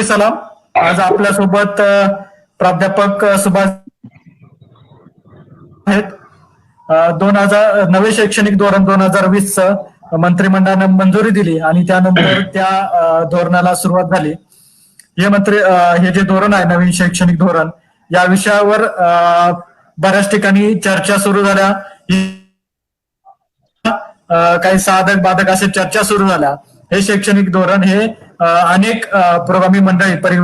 जय सलाम. आज आपल्यासोबत प्राध्यापक सुभाष आहेत. 2000 नवे शैक्षणिक धोरण 2020 मंत्रिमंडळाने मंजुरी दिली आणि त्यानंतर त्या धोरणाला सुरुवात झाली. हे जे धोरण आहे नवीन शैक्षणिक धोरण, या विषयावर बऱ्याच ठिकाणी चर्चा सुरू झाल्या. काही साधक बाधक अशा चर्चा सुरू झाल्या. हे शैक्षणिक धोरण हे अनेक पुरोगामी मंडळी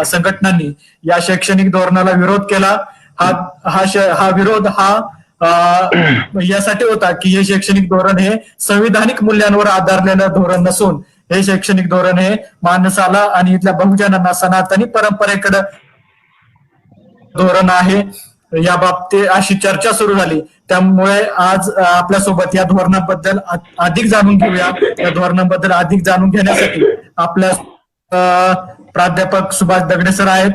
संघटनांनी या शैक्षणिक धोरणाला विरोध केला. हा विरोध यासाठी होता की हे शैक्षणिक धोरण हे संविधानिक मूल्यांवर आधारलेलं धोरण नसून हे शैक्षणिक धोरण हे माणसाला आणि इथल्या बहुजनांना सनातनी परंपरेकडे धोरण आहे. या बाबतीत अशी चर्चा सुरू झाली. त्यामुळे आज आपल्यासोबत या धोरणाबद्दल अधिक जाणून घेऊया. या धोरणाबद्दल अधिक जाणून घेण्यासाठी आपल्या प्राध्यापक सुभाष दगडे सर आहेत.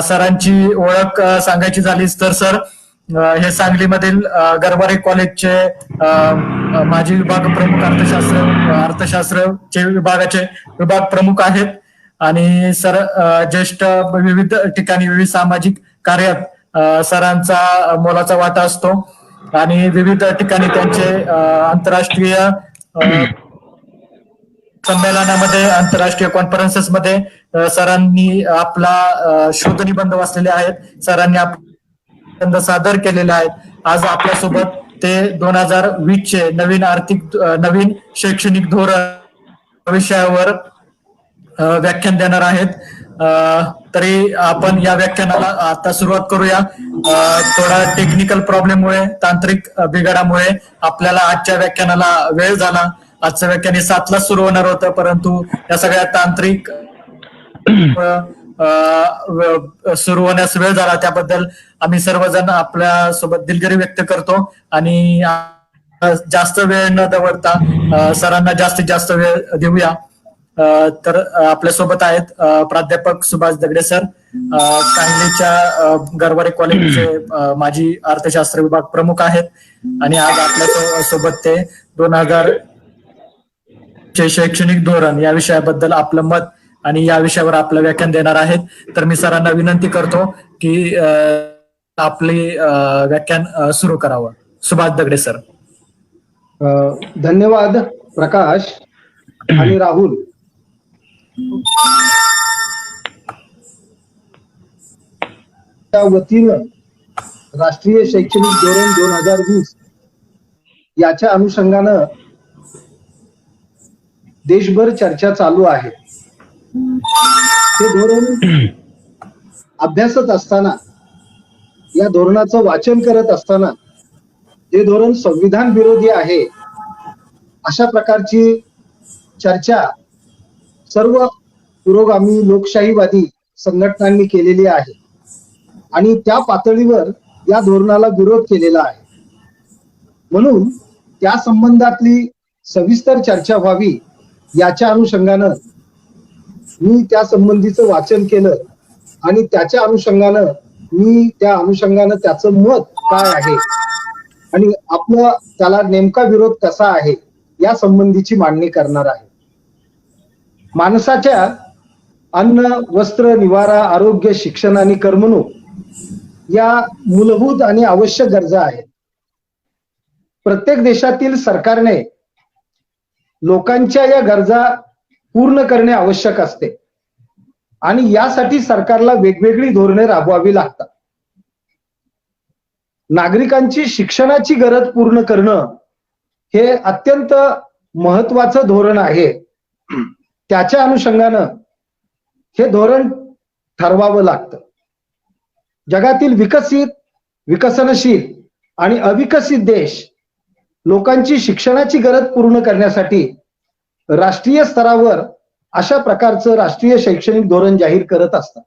सरांची ओळख सांगायची झालीच तर सर हे सांगलीमधील गरवारे कॉलेजचे माजी विभाग प्रमुख अर्थशास्त्रचे विभागाचे विभाग प्रमुख आहेत आणि सर ज्येष्ठ विविध ठिकाणी विविध सामाजिक कार्यात सरांचा मोलाचा वाटा असतो आणि विविध ठिकाणी त्यांचे आंतरराष्ट्रीय संमेलनामध्ये आंतरराष्ट्रीय कॉन्फरन्सेसमध्ये सरांनी आपला शोध निबंध वाचलेले आहेत. सरांनी निबंध सादर केलेले आहेत. आज आपल्यासोबत ते 2020चे नवीन शैक्षणिक धोरण विषयावर व्याख्यान देणार आहेत. तरी आपण या व्याख्यानाला आता सुरुवात करूया. थोडा टेक्निकल प्रॉब्लेममुळे, तांत्रिक बिघाडामुळे आपल्याला आजच्या व्याख्यानाला वेळ झाला. आजचं व्याख्यान 7ला सुरू होणार होतं, परंतु या सगळ्या तांत्रिक सुरू होण्यास वेळ झाला. त्याबद्दल आम्ही सर्वजण आपल्या सोबत दिलगिरी व्यक्त करतो आणि जास्त वेळ न दवडता सरांना जास्तीत जास्त वेळ देऊया. तर आपल्यासोबत आहेत प्राध्यापक सुभाष दगडे सर, सांगलीच्या गरवारे कॉलेजचे माजी अर्थशास्त्र विभाग प्रमुख आहेत आणि आज आपल्या सोबत ते 2000 चे शैक्षणिक धोरण या विषयाबद्दल आपलं मत आणि या विषयावर आपलं व्याख्यान देणार आहेत. तर मी सरांना विनंती करतो की आपले व्याख्यान सुरू करावं. सुभाष दगडे सर. धन्यवाद प्रकाश आणि राहुल. त्या वतीनं राष्ट्रीय शैक्षणिक धोरण 2020 याच्या अनुषंगानं देशभर चर्चा चालू आहे. हे धोरण अभ्यासत असताना, या धोरणाचं वाचन करत असताना हे धोरण संविधान विरोधी आहे अशा प्रकारची चर्चा सर्व पुरोगामी लोकशाहीवादी संघटनांनी केलेली आहे आणि त्या पातळीवर या धोरणाला विरोध केलेला आहे. म्हणून त्या संबंधातली सविस्तर चर्चा व्हावी याच्या अनुषंगानं मी त्या संबंधीचं वाचन केलं आणि त्याच्या अनुषंगानं त्याचं मत काय आहे आणि आपला त्याला नेमका विरोध कसा आहे या संबंधीची मांडणी करणार आहे. माणसाच्या अन्न, वस्त्र, निवारा, आरोग्य, शिक्षण आणि करमणूक या मूलभूत आणि आवश्यक गरजा आहेत. प्रत्येक देशातील सरकारने लोकांच्या या गरजा पूर्ण करणे आवश्यक असते आणि यासाठी सरकारला वेगवेगळी धोरणे राबवावी लागतात. नागरिकांची शिक्षणाची गरज पूर्ण करणं हे अत्यंत महत्वाचं धोरण आहे. त्याच्या अनुषंगानं हे धोरण ठरवावं लागतं. जगातील विकसित, विकसनशील आणि अविकसित देश लोकांची शिक्षणाची गरज पूर्ण करण्यासाठी राष्ट्रीय स्तरावर अशा प्रकारचं राष्ट्रीय शैक्षणिक धोरण जाहीर करत असतात.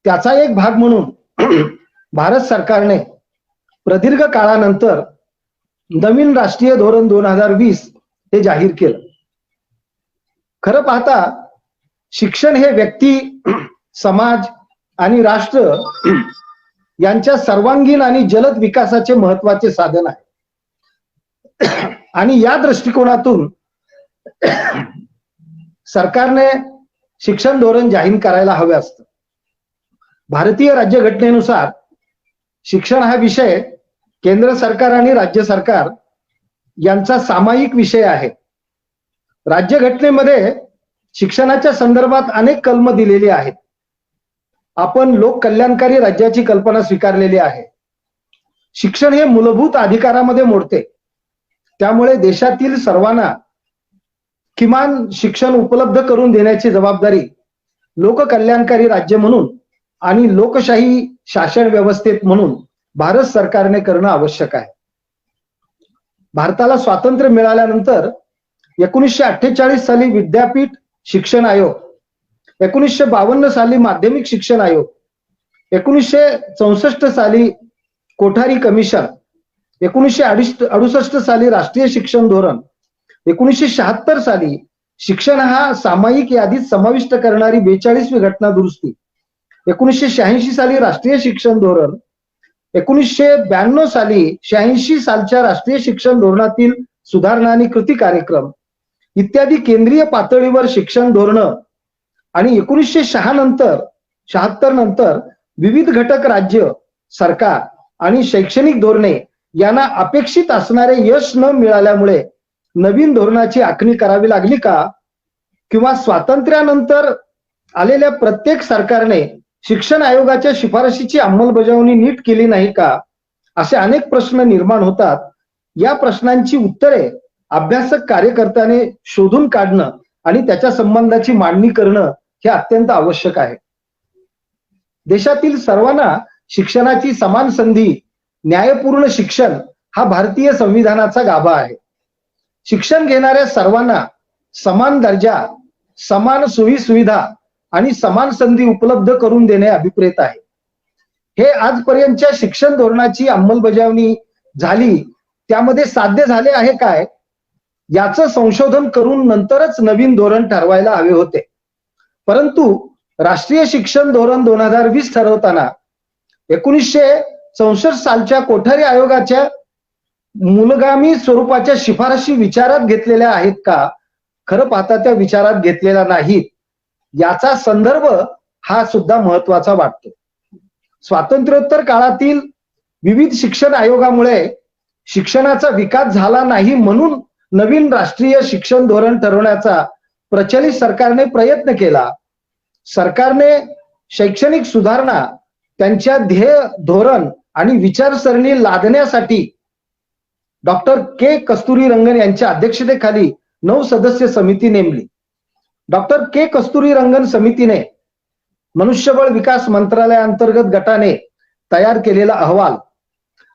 त्याचा एक भाग म्हणून भारत सरकारने प्रदीर्घ काळानंतर नवीन राष्ट्रीय धोरण 2020 हे जाहीर केलं. खरं पाहता शिक्षण हे व्यक्ती, समाज आणि राष्ट्र यांच्या सर्वांगीण आणि जलद विकासाचे महत्वाचे साधन आहे आणि या दृष्टिकोनातून सरकारने शिक्षण धोरण जाहीर करायला हवे असतं. भारतीय राज्यघटनेनुसार शिक्षण हा विषय केंद्र सरकार आणि राज्य सरकार यांचा सामायिक विषय आहे. राज्यघटनेमध्ये शिक्षणाच्या संदर्भात अनेक कलम दिलेली आहेत. आपण लोक कल्याणकारी राज्याची कल्पना स्वीकारलेली आहे. शिक्षण हे मूलभूत अधिकारामध्ये मोडते. त्यामुळे देशातील सर्वांना किमान शिक्षण उपलब्ध करून देण्याची जबाबदारी लोककल्याणकारी राज्य म्हणून आणि लोकशाही शासन व्यवस्थेत म्हणून भारत सरकारने करणं आवश्यक आहे. भारताला स्वातंत्र्य मिळाल्यानंतर 1948 साली विद्यापीठ शिक्षण आयोग, 1952 साली माध्यमिक शिक्षण आयोग, 1964 साली कोठारी कमिशन, 1968 साली राष्ट्रीय शिक्षण धोरण, 1976 साली शिक्षण हा सामायिक यादीत समाविष्ट करणारी 42वी घटना दुरुस्ती, 1986 साली राष्ट्रीय शिक्षण धोरण, 1992 साली 86 सालच्या राष्ट्रीय शिक्षण धोरणातील सुधारणा आणि कृती कार्यक्रम इत्यादी केंद्रीय पातळीवर शिक्षण धोरणं आणि 1976 नंतर विविध घटक राज्य सरकार आणि शैक्षणिक धोरणे यांना अपेक्षित असणारे यश न मिळाल्यामुळे नवीन धोरणाची आखणी करावी लागली का? किंवा स्वातंत्र्यानंतर आलेल्या प्रत्येक सरकारने शिक्षण आयोगाच्या शिफारशीची अंमलबजावणी नीट केली नाही का? असे अनेक प्रश्न निर्माण होतात. या प्रश्नांची उत्तरे अभ्यासक कार्यकर्त्याने शोधून काढणं आणि त्याच्या संबंधाची मांडणी करणं हे अत्यंत आवश्यक आहे. देशातील सर्वांना शिक्षणाची समान संधी, न्यायपूर्ण शिक्षण हा भारतीय संविधानाचा गाभा आहे. शिक्षण घेणाऱ्या सर्वांना समान दर्जा, समान सोयी सुविधा आणि समान संधी उपलब्ध करून देणे अभिप्रेत आहे. हे आजपर्यंतच्या शिक्षण धोरणाची अंमलबजावणी झाली त्यामध्ये साध्य झाले आहे काय याचं संशोधन करून नंतरच नवीन धोरण ठरवायला हवे होते. परंतु राष्ट्रीय शिक्षण धोरण 2020 ठरवताना 1964 सालच्या कोठारी आयोगाच्या मूलगामी स्वरूपाच्या शिफारशी विचारात घेतलेल्या आहेत का? खरं पाहता त्या विचारात घेतलेल्या नाहीत. याचा संदर्भ हा सुद्धा महत्वाचा वाटतो. स्वातंत्र्योत्तर काळातील विविध शिक्षण आयोगामुळे शिक्षणाचा विकास झाला नाही म्हणून नवीन राष्ट्रीय शिक्षण धोरण ठरवण्याचा प्रचलित सरकारने प्रयत्न केला. सरकारने शैक्षणिक सुधारणा त्यांच्या ध्येय धोरण आणि विचारसरणी लादण्यासाठी डॉक्टर के कस्तुरीरंगन यांच्या अध्यक्षतेखाली 9 सदस्य समिती नेमली. डॉक्टर के कस्तुरीरंगन समितीने मनुष्यबळ विकास मंत्रालयाअंतर्गत गटाने तयार केलेला अहवाल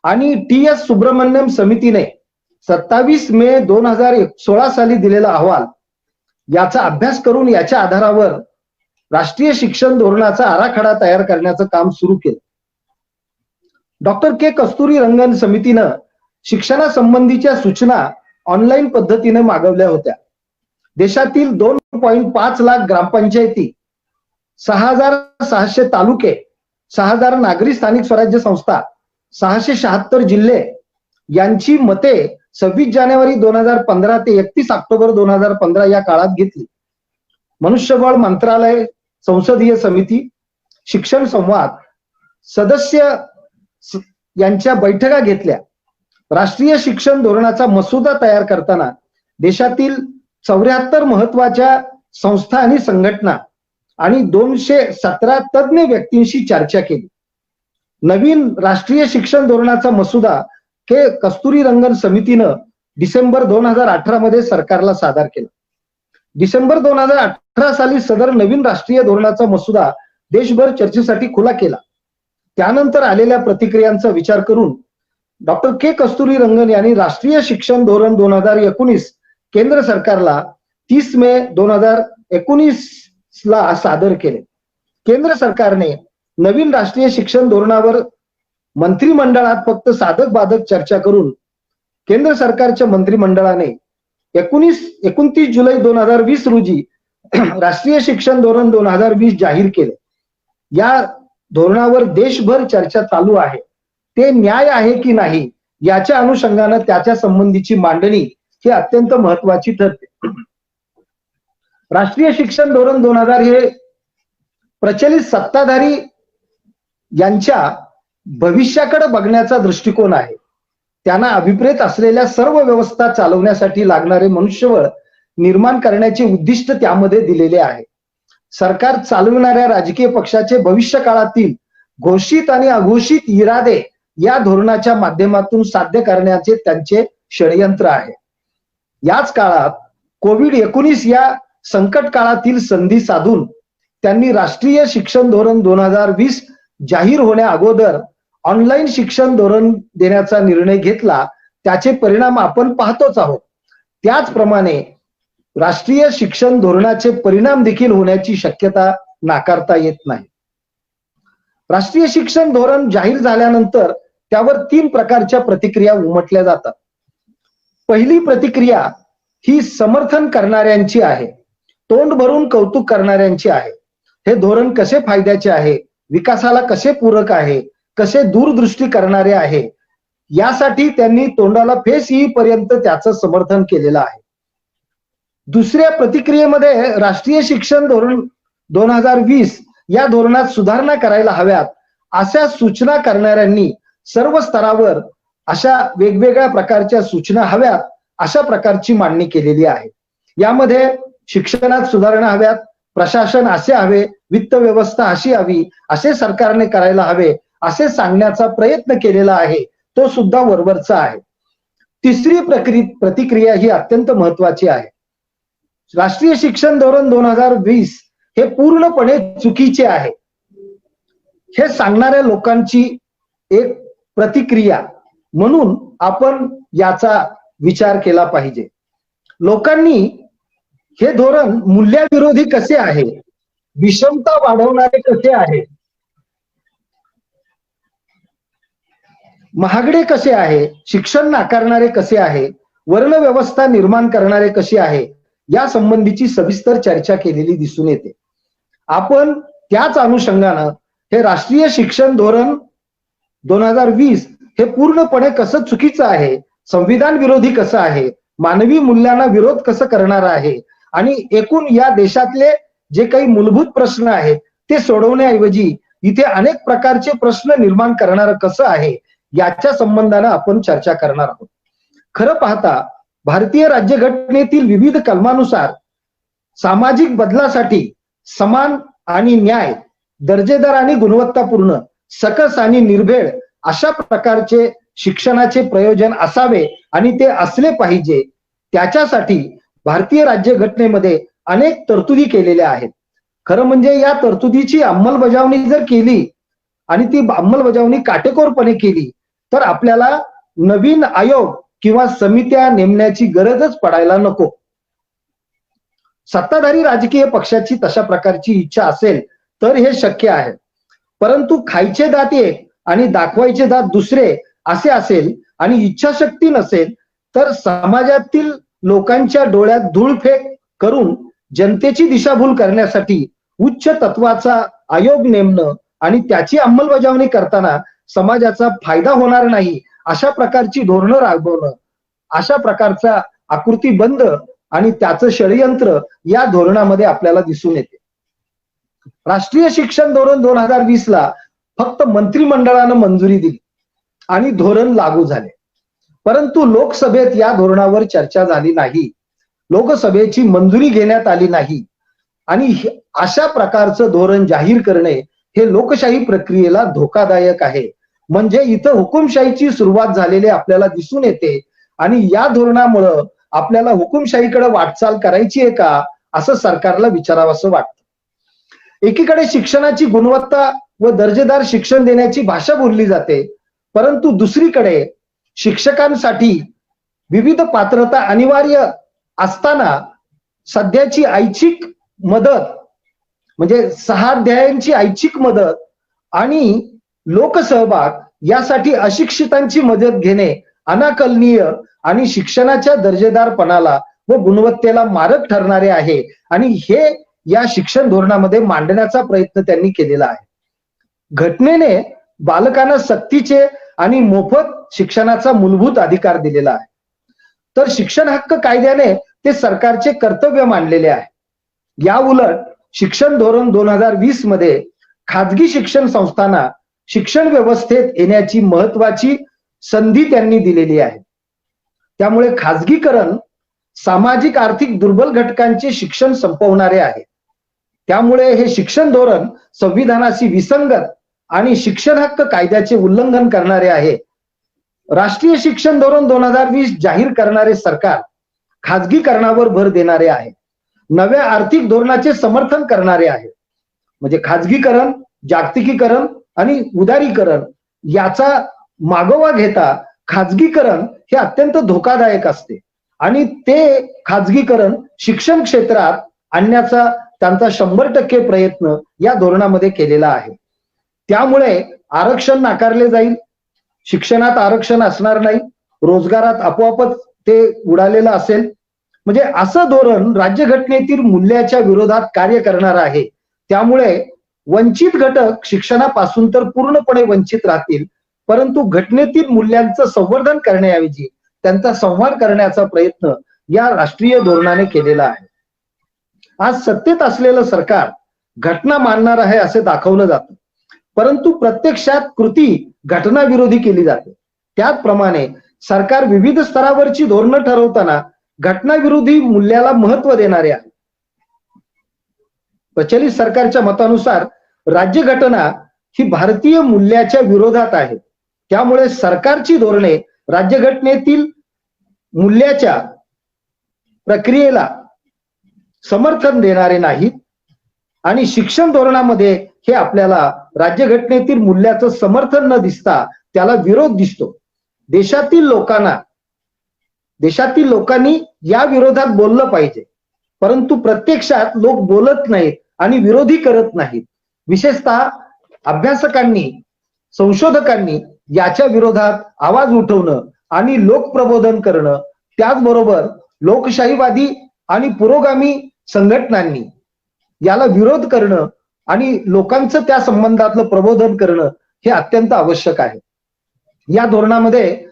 आणि TS सुब्रमण्यम समितीने 27 मे 2016 साली दिलेला अहवाल याचा अभ्यास करून याच्या आधारावर राष्ट्रीय शिक्षण धोरणाचा आराखडा तयार करण्याचं काम सुरू केलं. डॉक्टर के कस्तुरीरंगन समितीनं शिक्षणासंबंधीच्या सूचना ऑनलाईन पद्धतीने मागवल्या होत्या. देशातील 2.5 लाख ग्रामपंचायती, 6,600 तालुके, 6,000 नागरी स्थानिक स्वराज्य संस्था, 676 जिल्हे यांची मते 26 जानेवारी 2015 ते 31 ऑक्टोबर 2015 या काळात घेतली. मनुष्यबळ मंत्रालय, संसदीय समिती, शिक्षण संवाद सदस्य यांच्या बैठका घेतल्या. राष्ट्रीय शिक्षण धोरणाचा मसुदा तयार करताना देशातील 74 महत्वाच्या संस्था आणि संघटना आणि 217 तज्ञ व्यक्तींशी चर्चा केली. नवीन राष्ट्रीय शिक्षण धोरणाचा मसुदा के कस्तुरीरंगन समितीनं डिसेंबर 2018 मध्ये सरकारला सादर केला. डिसेंबर 2018 साली सदर नवीन राष्ट्रीय धोरणाचा मसुदा देशभर चर्चेसाठी खुला केला. त्यानंतर आलेल्या प्रतिक्रियांचा विचार करून डॉक्टर के कस्तुरीरंगन यांनी राष्ट्रीय शिक्षण धोरण 2019 केंद्र सरकारला 30 मे 2019 ला सादर केले. केंद्र सरकारने नवीन राष्ट्रीय शिक्षण धोरणावर मंत्रिमंडळात फक्त साधक बाधक चर्चा करून केंद्र सरकारच्या मंत्रिमंडळाने 29 जुलै 2020 रोजी राष्ट्रीय शिक्षण धोरण 2020 जाहीर केले. या धोरणावर देशभर चर्चा चालू आहे. ते न्याय आहे की नाही याच्या अनुषंगाने त्याच्या संबंधीची मांडणी ही अत्यंत महत्वाची ठरते. राष्ट्रीय शिक्षण धोरण 2000 हे प्रचलित सत्ताधारी यांच्या भविष्याकडे बघण्याचा दृष्टिकोन आहे. त्यांना अभिप्रेत असलेल्या सर्व व्यवस्था चालवण्यासाठी लागणारे मनुष्यबळ निर्माण करण्याचे उद्दिष्ट त्यामध्ये दिलेले आहे. सरकार चालविणाऱ्या राजकीय पक्षाचे भविष्य काळातील घोषित आणि अघोषित इरादे या धोरणाच्या माध्यमातून साध्य करण्याचे त्यांचे षडयंत्र आहे. याच काळात कोविड-19 या संकट काळातील संधी साधून त्यांनी राष्ट्रीय शिक्षण धोरण 2020 जाहीर होण्या अगोदर ऑनलाईन शिक्षण धोरण देण्याचा निर्णय घेतला. त्याचे परिणाम आपण पाहतोच आहोत. त्याचप्रमाणे राष्ट्रीय शिक्षण धोरणाचे परिणाम देखील होण्याची शक्यता नाकारता येत नाही. राष्ट्रीय शिक्षण धोरण जाहीर झाल्यानंतर त्यावर 3 प्रकारच्या प्रतिक्रिया उमटल्या जातात. पहिली प्रतिक्रिया ही समर्थन करणाऱ्यांची आहे, तोंड भरून कौतुक करणाऱ्यांची आहे. हे धोरण कसे फायद्याचे आहे, विकासाला कसे पूरक आहे, कसे दूरदृष्टी करणारे आहे, यासाठी त्यांनी तोंडाला फेस येईपर्यंत त्याचं समर्थन केलेलं आहे. दुसऱ्या प्रतिक्रियेमध्ये राष्ट्रीय शिक्षण धोरण 2020 या धोरणात सुधारणा करायला हव्यात अशा सूचना करणाऱ्यांनी सर्व स्तरावर अशा वेगवेगळ्या प्रकारच्या सूचना हव्यात अशा प्रकारची मांडणी केलेली आहे. यामध्ये शिक्षणात सुधारणा हव्यात, प्रशासन असे हवे, वित्त व्यवस्था अशी हवी, असे सरकारने करायला हवे असे सांगण्याचा प्रयत्न केलेला आहे. तो सुद्धा वरवरचा आहे. तिसरी प्रतिक्रिया ही अत्यंत महत्वाची आहे. राष्ट्रीय शिक्षण धोरण 2020 हे पूर्णपणे चुकीचे आहे हे सांगणाऱ्या लोकांची एक प्रतिक्रिया म्हणून आपण याचा विचार केला पाहिजे. लोकांनी हे धोरण मूल्याविरोधी कसे आहे, विषमता वाढवणारे कसे आहे, महागडे कसे आहे, शिक्षण नाकारणारे कसे आहे, वर्ण व्यवस्था निर्माण करणारे कसे आहे, या संबंधीची सविस्तर चर्चा केलेली दिसून येते. आपण त्याच अनुषंगानं हे राष्ट्रीय शिक्षण धोरण 2020 हे पूर्णपणे कसं चुकीचं आहे, संविधान विरोधी कसं आहे, मानवी मूल्यांना विरोध कसं करणार आहे आणि एकूण या देशातले जे काही मूलभूत प्रश्न आहेत ते सोडवण्याऐवजी इथे अनेक प्रकारचे प्रश्न निर्माण करणारं कसं आहे याच्या संबंधानं आपण चर्चा करणार आहोत. खरं पाहता भारतीय राज्यघटनेतील विविध कलमानुसार सामाजिक बदलासाठी समान आणि न्याय, दर्जेदार आणि गुणवत्तापूर्ण, सकस आणि निर्भेळ अशा प्रकारचे शिक्षणाचे प्रयोजन असावे आणि ते असले पाहिजे. त्याच्यासाठी भारतीय राज्यघटनेमध्ये अनेक तरतुदी केलेल्या आहेत. खरं म्हणजे या तरतुदीची अंमलबजावणी जर केली आणि ती अंमलबजावणी काटेकोरपणे केली तर आपल्याला नवीन आयोग किंवा समित्या नेमण्याची गरजच पडायला नको. सत्ताधारी राजकीय पक्षाची तशा प्रकारची इच्छा असेल तर हे शक्य आहे. परंतु खायचे दात एक आणि दाखवायचे दात दुसरे असे असेल आणि इच्छाशक्ती नसेल तर समाजातील लोकांच्या डोळ्यात धूळफेक करून जनतेची दिशाभूल करण्यासाठी उच्च तत्वाचा आयोग नेमणं आणि त्याची अंमलबजावणी करताना समाजाचा फायदा होणार नाही अशा प्रकारची धोरणं राबवणं, अशा प्रकारचा आकृतीबंध आणि त्याचं षडयंत्र या धोरणामध्ये आपल्याला दिसून येते. राष्ट्रीय शिक्षण धोरण 2020 ला फक्त मंत्रिमंडळानं मंजुरी दिली आणि धोरण लागू झाले. परंतु लोकसभेत या धोरणावर चर्चा झाली नाही, लोकसभेची मंजुरी घेण्यात आली नाही आणि अशा प्रकारचं धोरण जाहीर करणे हे लोकशाही प्रक्रियेला धोकादायक आहे. म्हणजे इथं हुकुमशाहीची सुरुवात झालेली आपल्याला दिसून येते आणि या धोरणामुळं आपल्याला हुकुमशाहीकडे वाटचाल करायची आहे का असं सरकारला विचारावंसं वाटतं. एकीकडे शिक्षणाची गुणवत्ता व दर्जेदार शिक्षण देण्याची भाषा बोलली जाते, परंतु दुसरीकडे शिक्षकांसाठी विविध पात्रता अनिवार्य असताना सध्याची ऐच्छिक मदत म्हणजे 6 अध्यायांची ऐच्छिक मदत आणि लोकसहभाग यासाठी अशिक्षितांची मदत घेणे अनाकलनीय आणि शिक्षणाच्या दर्जेदारपणाला व गुणवत्तेला मारक ठरणारे आहे आणि हे या शिक्षण धोरणामध्ये मांडण्याचा प्रयत्न त्यांनी केलेला आहे. घटनेने बालकांना सक्तीचे आणि मोफत शिक्षणाचा मूलभूत अधिकार दिलेला आहे. तर शिक्षण हक्क कायद्याने ते सरकारचे कर्तव्य मानलेले आहे. या उलट शिक्षण धोरण 2020 मध्ये खाजगी शिक्षण संस्थांना शिक्षण व्यवस्थेत येण्याची महत्वाची संधी त्यांनी दिलेली आहे. त्यामुळे खाजगीकरण सामाजिक आर्थिक दुर्बल घटकांचे शिक्षण संपवणारे आहे. त्यामुळे हे शिक्षण धोरण संविधानाशी विसंगत आणि शिक्षण हक्क कायद्याचे उल्लंघन करणारे आहे. राष्ट्रीय शिक्षण धोरण 2020 जाहीर करणारे सरकार खाजगीकरणावर भर देणारे आहे. नव्या आर्थिक धोरणाचे समर्थन करणारे आहे. म्हणजे खाजगीकरण, जागतिकीकरण आणि उदारीकरण याचा मागोवा घेता खाजगीकरण हे अत्यंत धोकादायक असते आणि ते खाजगीकरण शिक्षण क्षेत्रात आणण्याचा त्यांचा 100% प्रयत्न या धोरणामध्ये केलेला आहे. त्यामुळे आरक्षण नाकारले जाईल, शिक्षणात आरक्षण असणार नाही, रोजगारात आपोआपच ते उडालेलं असेल. म्हणजे असं धोरण राज्यघटनेतील मूल्याच्या विरोधात कार्य करणार आहे. त्यामुळे वंचित घटक शिक्षणापासून तर पूर्णपणे वंचित राहतील, परंतु घटनेतील मूल्यांचं संवर्धन करण्याऐवजी त्यांचा संहार करण्याचा प्रयत्न या राष्ट्रीय धोरणाने केलेला आहे. आज सत्तेत असलेलं सरकार घटना मानणार आहे असे दाखवलं जातं, परंतु प्रत्यक्षात कृती घटनाविरोधी केली जाते. त्याचप्रमाणे सरकार विविध स्तरावरची धोरणं ठरवताना घटनाविरोधी मूल्याला महत्व देणारे आहे. प्रचलित सरकारच्या मतानुसार राज्यघटना ही भारतीय मूल्याच्या विरोधात आहे. त्यामुळे सरकारची धोरणे राज्यघटनेतील मूल्याच्या प्रक्रियेला समर्थन देणारे नाहीत आणि शिक्षण धोरणामध्ये हे आपल्याला राज्यघटनेतील मूल्याचं समर्थन न दिसता त्याला विरोध दिसतो. देशातील लोकांनी या विरोधात बोललं पाहिजे, परंतु प्रत्यक्षात लोक बोलत नाहीत आणि विरोधी करत नाहीत. विशेषतः अभ्यासकांनी, संशोधकांनी याच्या विरोधात आवाज उठवणं आणि लोकप्रबोधन करणं, त्याचबरोबर लोकशाहीवादी आणि पुरोगामी संघटनांनी याला विरोध करणं आणि लोकांचं त्या संबंधातलं प्रबोधन करणं हे अत्यंत आवश्यक आहे. या धोरणामध्ये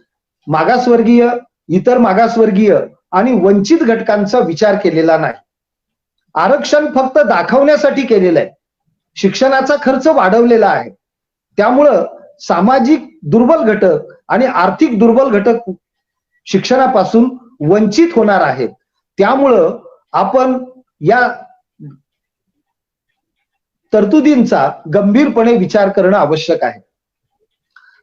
मागासवर्गीय, इतर मागासवर्गीय आणि वंचित घटकांचा विचार केलेला नाही. आरक्षण फक्त दाखवण्यासाठी केलेलं आहे. शिक्षणाचा खर्च वाढवलेला आहे. त्यामुळं सामाजिक दुर्बल घटक आणि आर्थिक दुर्बल घटक शिक्षणापासून वंचित होणार आहेत. त्यामुळं आपण या तरतुदींचा गंभीरपणे विचार करणं आवश्यक आहे.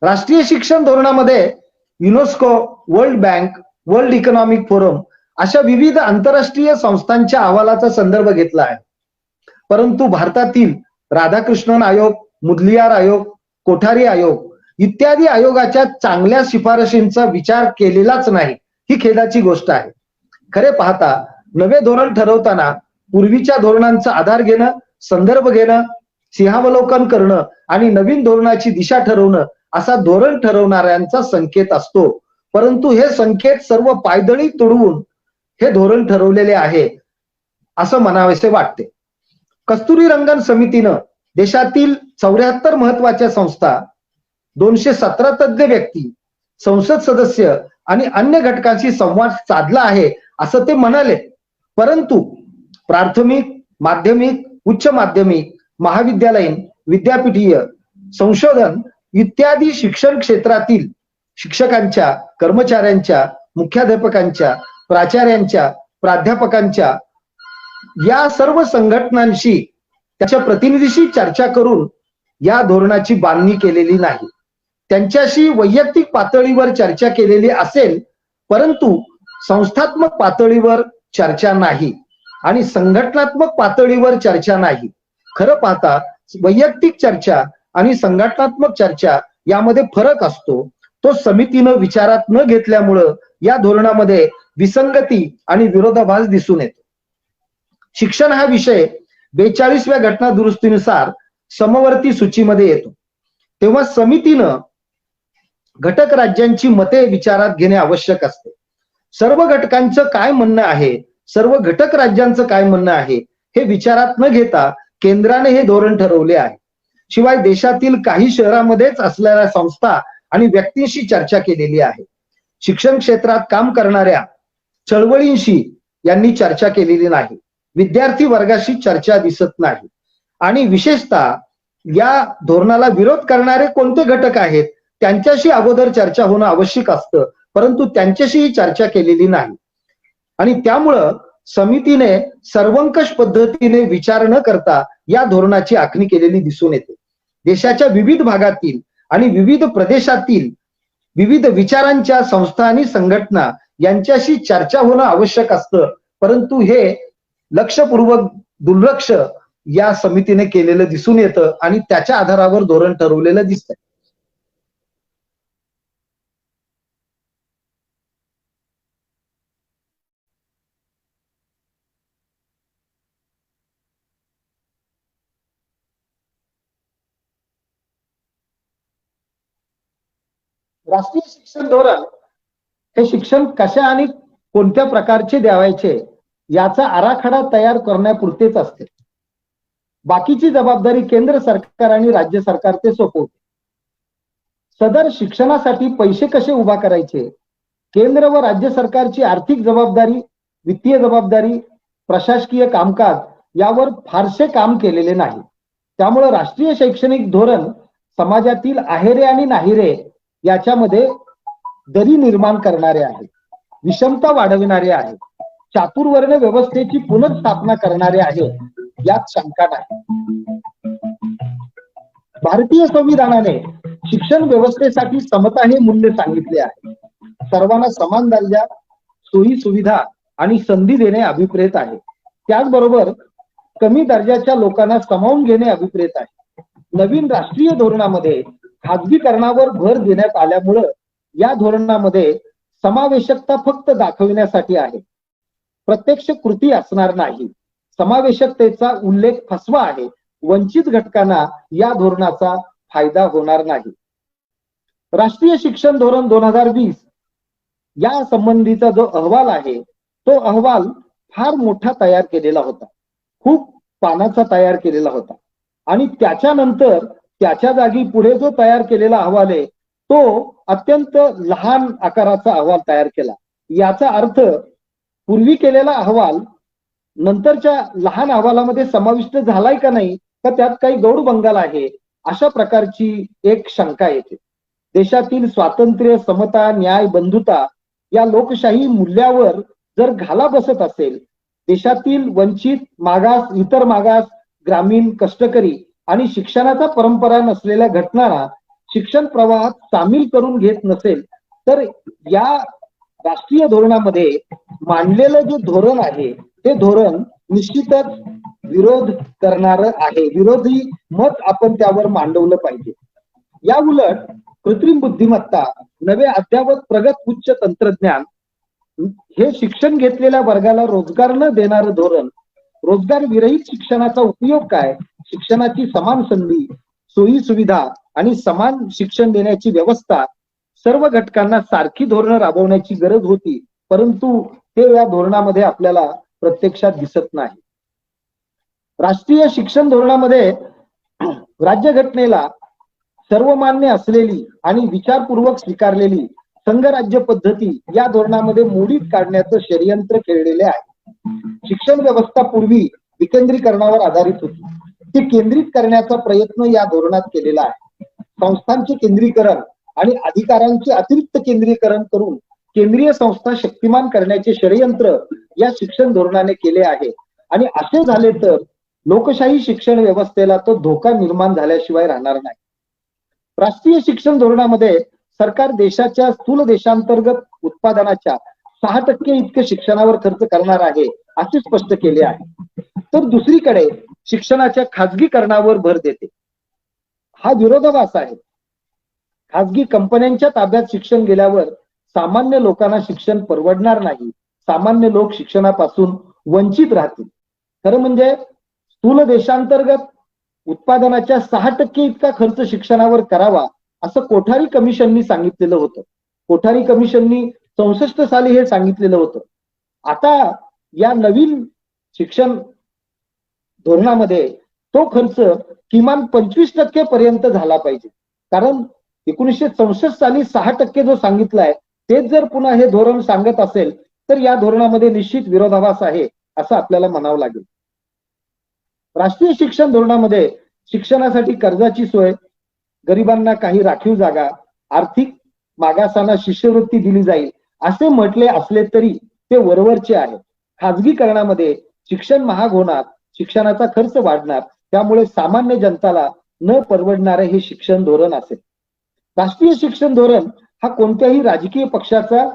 राष्ट्रीय शिक्षण धोरणामध्ये UNESCO, world bank, world economic forum अशा विविध आंतरराष्ट्रीय संस्थांच्या अहवालाचा संदर्भ घेतला आहे. परंतु भारतातील राधाकृष्णन आयोग, मुदलियार आयोग, कोठारी आयोग इत्यादी आयोगाच्या चांगल्या शिफारशींचा विचार केलेलाच नाही, ही खेदाची गोष्ट आहे. खरे पाहता नवे धोरण ठरवताना पूर्वीच्या धोरणांचा आधार घेणं, संदर्भ घेणं, सिंहावलोकन करणं आणि नवीन धोरणाची दिशा ठरवणं असा धोरण ठरवणाऱ्यांचा संकेत असतो. परंतु हे संकेत सर्व पायदळी तुडवून हे धोरण ठरवलेले आहे असं म्हणावेसे वाटते. कस्तुरीरंगन समितीनं देशातील 74 महत्वाच्या संस्था, 217 तज्ञ व्यक्ती, संसद सदस्य आणि अन्य घटकांशी संवाद साधला आहे असं ते म्हणाले. परंतु प्राथमिक, माध्यमिक, उच्च माध्यमिक, महाविद्यालयीन, विद्यापीठीय, संशोधन इत्यादी शिक्षण क्षेत्रातील शिक्षकांच्या, कर्मचाऱ्यांच्या, मुख्याध्यापकांच्या, प्राचार्यांच्या, प्राध्यापकांच्या या सर्व संघटनांशी, त्याच्या प्रतिनिधीशी चर्चा करून या धोरणाची बांधणी केलेली नाही. त्यांच्याशी वैयक्तिक पातळीवर चर्चा केलेली असेल, परंतु संस्थात्मक पातळीवर चर्चा नाही आणि संघटनात्मक पातळीवर चर्चा नाही. खरं पाहता वैयक्तिक चर्चा आणि संघटनात्मक चर्चा यामध्ये फरक असतो. तो समितीनं विचारात न घेतल्यामुळं या धोरणामध्ये विसंगती आणि विरोधाभास दिसून येतो. शिक्षण हा विषय 42व्या घटना दुरुस्तीनुसार समवर्ती सूचीमध्ये येतो. तेव्हा समितीनं घटक राज्यांची मते विचारात घेणे आवश्यक असते. सर्व घटकांचं काय म्हणणं आहे, सर्व घटक राज्यांचं काय म्हणणं आहे हे विचारात न घेता केंद्राने हे धोरण ठरवले आहे. शिवाय देशातील काही शहरामध्येच असलेल्या संस्था आणि व्यक्तींशी चर्चा केलेली आहे. शिक्षण क्षेत्रात काम करणाऱ्या चळवळींशी यांनी चर्चा केलेली नाही. विद्यार्थी वर्गाशी चर्चा दिसत नाही. आणि विशेषतः या धोरणाला विरोध करणारे कोणते घटक आहेत त्यांच्याशी अगोदर चर्चा होणं आवश्यक असतं, परंतु त्यांच्याशीही चर्चा केलेली नाही. आणि त्यामुळं समितीने सर्वंकष पद्धतीने विचार न करता या धोरणाची आखणी केलेली दिसून येते. देशाच्या विविध भागातील आणि विविध प्रदेशातील विविध विचारांच्या संस्था आणि संघटना यांच्याशी चर्चा होणं आवश्यक असतं, परंतु हे लक्षपूर्वक दुर्लक्ष या समितीने केलेलं दिसून येतं आणि त्याच्या आधारावर धोरण ठरवलेलं दिसतंय. राष्ट्रीय शिक्षण धोरण हे शिक्षण कशा आणि कोणत्या प्रकारचे द्यावायचे याचा आराखडा तयार करण्यापुरतेच असते. बाकीची जबाबदारी केंद्र सरकार आणि राज्य सरकार ते सोपवते. सदर शिक्षणासाठी पैसे कसे उभा करायचे, केंद्र व राज्य सरकारची आर्थिक जबाबदारी, वित्तीय जबाबदारी, प्रशासकीय कामकाज यावर फारसे काम केलेले नाही. त्यामुळे राष्ट्रीय शैक्षणिक धोरण समाजातील आहेरे आणि नाहीरे याच्यामध्ये दरी निर्माण करणारे आहे, विषमता वाढविणारे आहे, चातुर्वर्ण व्यवस्थेची पुनर्स्थापना करणारे आहे यात शंका नाही. भारतीय संविधानाने शिक्षण व्यवस्थेसाठी समता हे मूल्य सांगितले आहे. सर्वांना समान दर्जा, सोयी सुविधा आणि संधी देणे अभिप्रेत आहे. त्याचबरोबर कमी दर्जाच्या लोकांना सामावून घेणे अभिप्रेत आहे. नवीन राष्ट्रीय धोरणामध्ये खाजगीकरणावर भर देण्यात आल्यामुळं या धोरणामध्ये समावेशकता फक्त दाखविण्यासाठी आहे, प्रत्यक्ष कृती असणार नाही. समावेशकतेचा उल्लेख फसवा आहे. वंचित घटकांना या धोरणाचा फायदा होणार नाही. राष्ट्रीय शिक्षण धोरण 2020 या संबंधीचा जो अहवाल आहे तो अहवाल फार मोठा तयार केलेला होता, खूप पानाचा तयार केलेला होता. आणि त्याच्यानंतर त्याच्या जागी पुढे जो तयार केलेला अहवाल आहे तो अत्यंत लहान आकाराचा अहवाल तयार केला. याचा अर्थ पूर्वी केलेला अहवाल नंतरच्या लहान अहवालामध्ये समाविष्ट झालाय का नाही, का त्यात काही गौडबंगाल आहे, अशा प्रकारची एक शंका येते. देशातील स्वातंत्र्य, समता, न्याय, बंधुता या लोकशाही मूल्यावर जर घाला बसत असेल, देशातील वंचित, मागास, इतर मागास, ग्रामीण, कष्टकरी आणि शिक्षणाचा परंपरा नसलेल्या घटनांना शिक्षण प्रवाहात सामील करून घेत नसेल, तर या राष्ट्रीय धोरणामध्ये मांडलेलं जे धोरण आहे ते धोरण निश्चितच विरोध करणारं आहे. विरोधी मत आपण त्यावर मांडवलं पाहिजे. या उलट कृत्रिम बुद्धिमत्ता, नवे अद्यावत प्रगत उच्च तंत्रज्ञान हे शिक्षण घेतलेल्या वर्गाला रोजगार न देणारं धोरण, रोजगार विरहित शिक्षणाचा उपयोग काय, शिक्षणाची समान संधी, सोयी सुविधा आणि समान शिक्षण देण्याची व्यवस्था, सर्व घटकांना सारखी धोरणं राबवण्याची गरज होती, परंतु ते या धोरणामध्ये आपल्याला प्रत्यक्षात दिसत नाही. राष्ट्रीय शिक्षण धोरणामध्ये राज्यघटनेला सर्वमान्य असलेली आणि विचारपूर्वक स्वीकारलेली संघराज्य पद्धती या धोरणामध्ये मोडीत काढण्याचं षडयंत्र खेळलेले आहे. शिक्षण व्यवस्था पूर्वी विकेंद्रीकरणावर आधारित होती, ती केंद्रित करण्याचा प्रयत्न या धोरणात केलेला आहे. संस्थांचे केंद्रीकरण आणि अधिकारांचे अतिरिक्त केंद्रीकरण करून केंद्रीय संस्था शक्तिमान करण्याचे षडयंत्र या शिक्षण धोरणाने केले आहे. आणि असे झाले तर लोकशाही शिक्षण व्यवस्थेला तो धोका निर्माण झाल्याशिवाय राहणार नाही. राष्ट्रीय शिक्षण धोरणामध्ये सरकार देशाच्या स्थूल देशांतर्गत उत्पादनाच्या 6% इतके शिक्षणावर खर्च करणार आहे असे स्पष्ट केले आहे. तर दुसरीकडे शिक्षणाच्या खाजगीकरणावर भर देते. हा विरोधाभास आहे. खाजगी कंपन्यांच्या ताब्यात शिक्षण गेल्यावर सामान्य लोकांना शिक्षण परवडणार नाही, सामान्य लोक शिक्षणापासून वंचित राहतील. खरं म्हणजे स्थूल देशांतर्गत उत्पादनाच्या 6% इतका खर्च शिक्षणावर करावा असं कोठारी कमिशननी सांगितलेलं होतं. कोठारी कमिशननी 64 साली हे सांगितलेलं होतं. आता या नवीन शिक्षण धोरणामध्ये तो खर्च किमान 25% पर्यंत झाला पाहिजे. कारण 1964 साली 6% जो सांगितलाय तेच जर पुन्हा हे धोरण सांगत असेल तर या धोरणामध्ये निश्चित विरोधाभास आहे. असं आपल्याला म्हणावं लागेल. राष्ट्रीय शिक्षण धोरणामध्ये शिक्षणासाठी कर्जाची सोय, गरिबांना काही राखीव जागा, आर्थिक मागासांना शिष्यवृत्ती दिली जाईल असे म्हटले असले तरी ते वरवरचे आहे. खाजगीकरणामध्ये शिक्षण महाग होणार, शिक्षणाचा खर्च वाढणार, त्यामुळे सामान्य जनताला न परवडणारे हे शिक्षण धोरण असेल. राष्ट्रीय शिक्षण धोरण हा कोणत्याही राजकीय पक्षाचा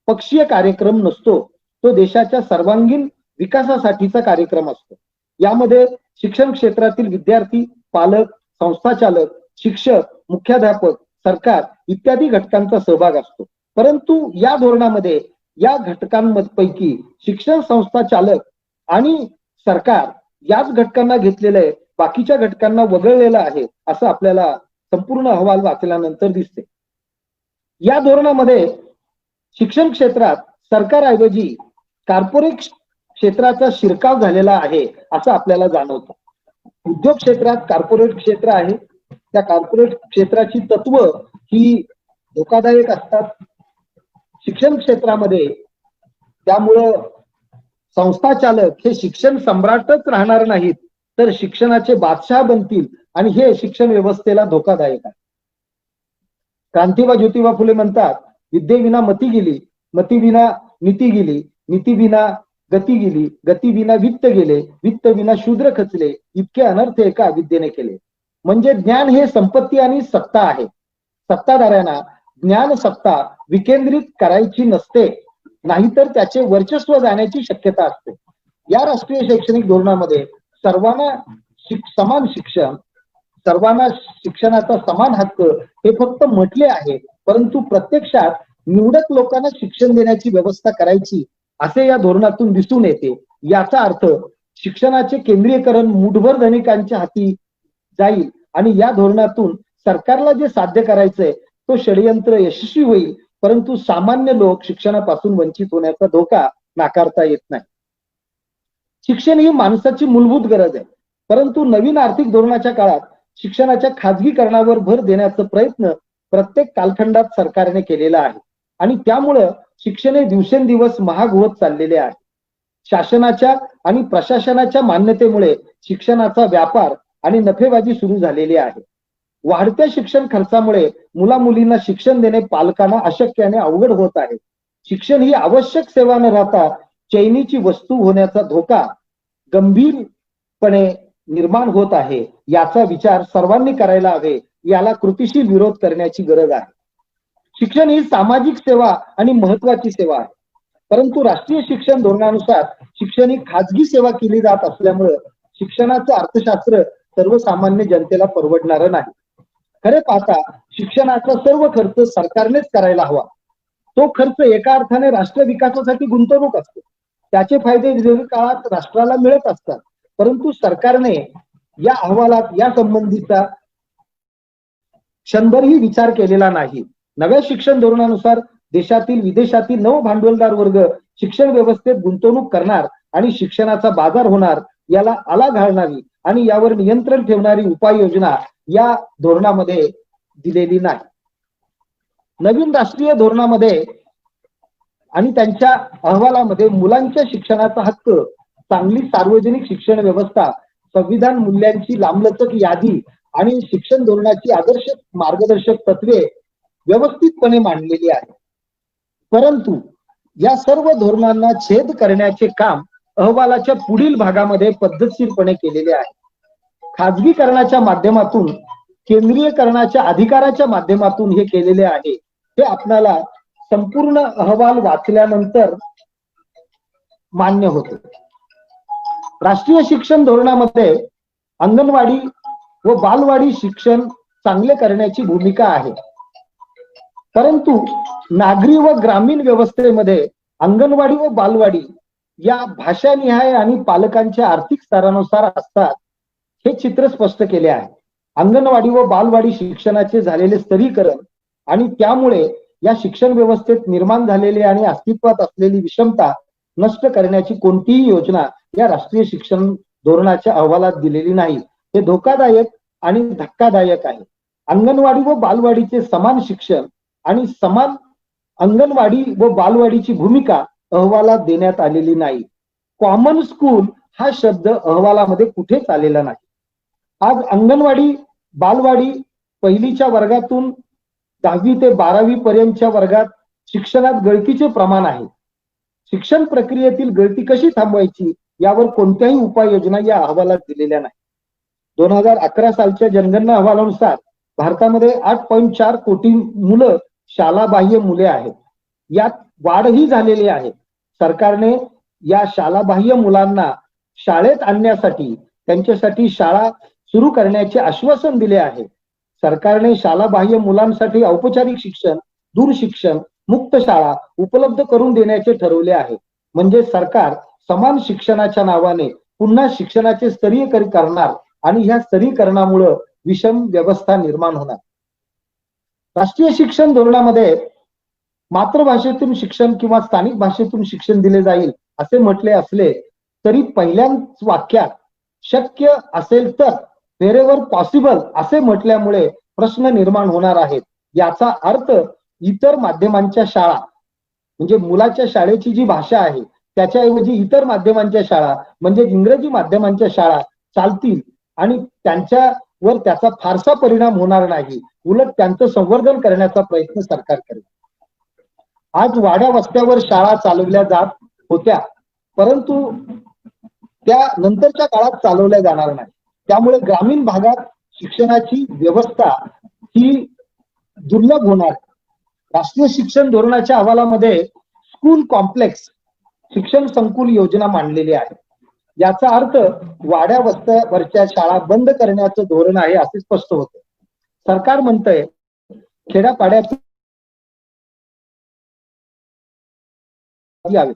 पक्षीय कार्यक्रम नसतो. तो देशाच्या सर्वांगीण विकासासाठीचा कार्यक्रम असतो. यामध्ये शिक्षण क्षेत्रातील विद्यार्थी, पालक, संस्थाचालक, शिक्षक, मुख्याध्यापक, सरकार इत्यादी घटकांचा सहभाग असतो. परंतु या धोरणामध्ये या घटकांपैकी शिक्षण संस्था चालक आणि सरकार याच घटकांना घेतलेले, बाकीच्या घटकांना वगळलेलं आहे असं आपल्याला संपूर्ण अहवाल वाचल्यानंतर दिसते. या धोरणामध्ये शिक्षण क्षेत्रात सरकारऐवजी कॉर्पोरेट क्षेत्राचा शिरकाव झालेला आहे असं आपल्याला जाणवतं. उद्योग क्षेत्रात कॉर्पोरेट क्षेत्र आहे. त्या कॉर्पोरेट क्षेत्राची तत्व ही धोकादायक असतात शिक्षण क्षेत्रामध्ये. त्यामुळं संस्था चालक हे शिक्षण सम्राटच राहणार नाहीत, तर शिक्षणाचे बादशाह बनतील आणि हे शिक्षण व्यवस्थेला धोकादायक आहे. क्रांतीबा ज्योतिबा फुले म्हणतात, विद्येविना मती गेली, मतीविना नीती गेली, नीतीविना गती गेली, गतीविना वित्त गेले, वित्त विना शूद्र खचले, इतके अनर्थ एका विद्येने केले. म्हणजे ज्ञान हे संपत्ती आणि सत्ता आहे. सत्ताधाऱ्यांना ज्ञान सत्ता विकेंद्रित करायची नसते, नाहीतर त्याचे वर्चस्व जाण्याची शक्यता असते. या राष्ट्रीय शैक्षणिक धोरणामध्ये सर्वांना समान शिक्षण, सर्वांना शिक्षणाचा समान हक्क हे फक्त म्हटले आहे, परंतु प्रत्यक्षात निवडक लोकांना शिक्षण देण्याची व्यवस्था करायची असे या धोरणातून दिसून येते. याचा अर्थ शिक्षणाचे केंद्रीयकरण मुठभर धनिकांच्या हाती जाईल आणि या धोरणातून सरकारला जे साध्य करायचंय तो षडयंत्र यशस्वी होईल, परंतु सामान्य लोक शिक्षणापासून वंचित होण्याचा धोका नाकारता येत नाही. शिक्षण ही माणसाची मूलभूत गरज आहे, परंतु नवीन आर्थिक धोरणाच्या काळात शिक्षणाच्या खाजगीकरणावर भर देण्याचा प्रयत्न प्रत्येक कालखंडात सरकारने केलेला आहे आणि त्यामुळं शिक्षण हे दिवसेंदिवस महाग होत चाललेले आहे. शासनाच्या आणि प्रशासनाच्या मान्यतेमुळे शिक्षणाचा व्यापार आणि नफेबाजी सुरू झालेली आहे. वाढत्या शिक्षण खर्चामुळे मुलामुलींना शिक्षण देणे पालकांना अशक्याने अवघड होत आहे. शिक्षण ही आवश्यक सेवा न राहता चैनीची वस्तू होण्याचा धोका गंभीरपणे निर्माण होत आहे. याचा विचार सर्वांनी करायला हवे. याला कृतीशील विरोध करण्याची गरज आहे. शिक्षण ही सामाजिक सेवा आणि महत्वाची सेवा आहे, परंतु राष्ट्रीय शिक्षण धोरणानुसार शिक्षण ही खाजगी सेवा केली जात असल्यामुळे शिक्षणाचं अर्थशास्त्र सर्वसामान्य जनतेला परवडणारं नाही. खरे पाहता शिक्षणाचा सर्व खर्च सरकारनेच करायला हवा. तो खर्च एका अर्थाने राष्ट्र विकासासाठी गुंतवणूक असतो. त्याचे फायदे दीर्घकाळात राष्ट्राला मिळत असतात, परंतु सरकारने या अहवालात या संबंधीचा क्षणभरही विचार केलेला नाही. नव्या शिक्षण धोरणानुसार देशातील विदेशातील नव भांडवलदार वर्ग शिक्षण व्यवस्थेत गुंतवणूक करणार आणि शिक्षणाचा बाजार होणार. याला आळा घालणारी आणि यावर नियंत्रण ठेवणारी उपाययोजना या धोरणामध्ये दिलेली नाही. नवीन राष्ट्रीय धोरणामध्ये आणि त्यांच्या अहवालामध्ये मुलांच्या शिक्षणाचा हक्क, चांगली सार्वजनिक शिक्षण व्यवस्था, संविधान मूल्यांची लांबलचक यादी आणि शिक्षण धोरणाची आदर्श मार्गदर्शक तत्वे व्यवस्थितपणे मांडलेली आहे. परंतु या सर्व धोरणांना छेद करण्याचे काम अहवालाच्या पुढील भागामध्ये पद्धतशीरपणे केलेले आहे. खाजगीकरणाच्या माध्यमातून, केंद्रीयकरणाच्या अधिकाराच्या माध्यमातून हे केलेले आहे. हे आपल्याला संपूर्ण अहवाल वाचल्यानंतर मान्य होते. राष्ट्रीय शिक्षण धोरणामध्ये अंगणवाडी व बालवाडी शिक्षण चांगले करण्याची भूमिका आहे, परंतु नागरी व ग्रामीण व्यवस्थेमध्ये अंगणवाडी व बालवाडी या भाषानिहाय आणि पालकांच्या आर्थिक स्तरानुसार असतात हे चित्र स्पष्ट केले आहे. अंगणवाडी व बालवाडी शिक्षणाचे झालेले स्तरीकरण आणि त्यामुळे या शिक्षण व्यवस्थेत निर्माण झालेली आणि अस्तित्वात असलेली विषमता नष्ट करण्याची कोणतीही योजना या राष्ट्रीय शिक्षण धोरणाच्या अहवालात दिलेली नाही. हे धोकादायक आणि धक्कादायक आहे. अंगणवाडी व बालवाडीचे समान शिक्षण आणि समान अंगणवाडी व बालवाडीची भूमिका अहवालात देण्यात आलेली नाही. कॉमन स्कूल हा शब्द अहवालामध्ये कुठेच आलेला नाही. आज अंगणवाडी, बालवाडी, पहिलीच्या वर्गातून 10वी ते 12वी पर्यंतच्या वर्गात शिक्षणात गळतीचे प्रमाण आहे. शिक्षण प्रक्रियेतील गळती कशी थांबवायची यावर कोणत्याही उपाययोजना या अहवालात दिलेल्या नाही. 2011 सालच्या जनगणना अहवालानुसार भारतामध्ये 8.4 कोटी मुलं शालाबाह्य मुले आहेत. यात वाढही झालेली आहे. सरकारने या शालाबाह्य मुलांना शाळेत आणण्यासाठी, त्यांच्यासाठी शाळा सुरू करण्याचे आश्वासन दिले आहे. सरकारने शालाबाह्य मुलांसाठी औपचारिक शिक्षण, दूरशिक्षण, मुक्त शाळा उपलब्ध करून देण्याचे ठरवले आहे. म्हणजे सरकार समान शिक्षणाच्या नावाने पुन्हा शिक्षणाचे स्तरीकरण करणार आणि ह्या स्तरीकरणामुळे विषम व्यवस्था निर्माण होणार. राष्ट्रीय शिक्षण धोरणामध्ये मातृभाषेतून शिक्षण किंवा स्थानिक भाषेतून शिक्षण दिले जाईल असे म्हटले असले तरी पहिल्याच वाक्यात शक्य असेल तर, व्हेरेवर पॉसिबल असे म्हटल्यामुळे प्रश्न निर्माण होणार आहेत. याचा अर्थ इतर माध्यमांच्या शाळा, म्हणजे मुलाच्या शाळेची जी भाषा आहे त्याच्याऐवजी इतर माध्यमांच्या शाळा म्हणजे इंग्रजी माध्यमांच्या शाळा चालतील आणि त्यांच्यावर त्याचा फारसा परिणाम होणार नाही. उलट त्यांचं संवर्धन करण्याचा प्रयत्न सरकार करेल. आज वाड्या वस्त्यावर शाळा चालवल्या जात होत्या, परंतु त्या नंतरच्या काळात चालवल्या जाणार नाही. त्यामुळे ग्रामीण भागात शिक्षणाची व्यवस्था ही दुर्लभ होणार. राष्ट्रीय शिक्षण धोरणाच्या अहवालामध्ये स्कूल कॉम्प्लेक्स शिक्षण संकुल योजना मांडलेली आहे. याचा अर्थ वाड्या वस्त्यावरच्या शाळा बंद करण्याचं धोरण आहे असे स्पष्ट होते. सरकार म्हणतंय खेड्यापाड्यात यावे.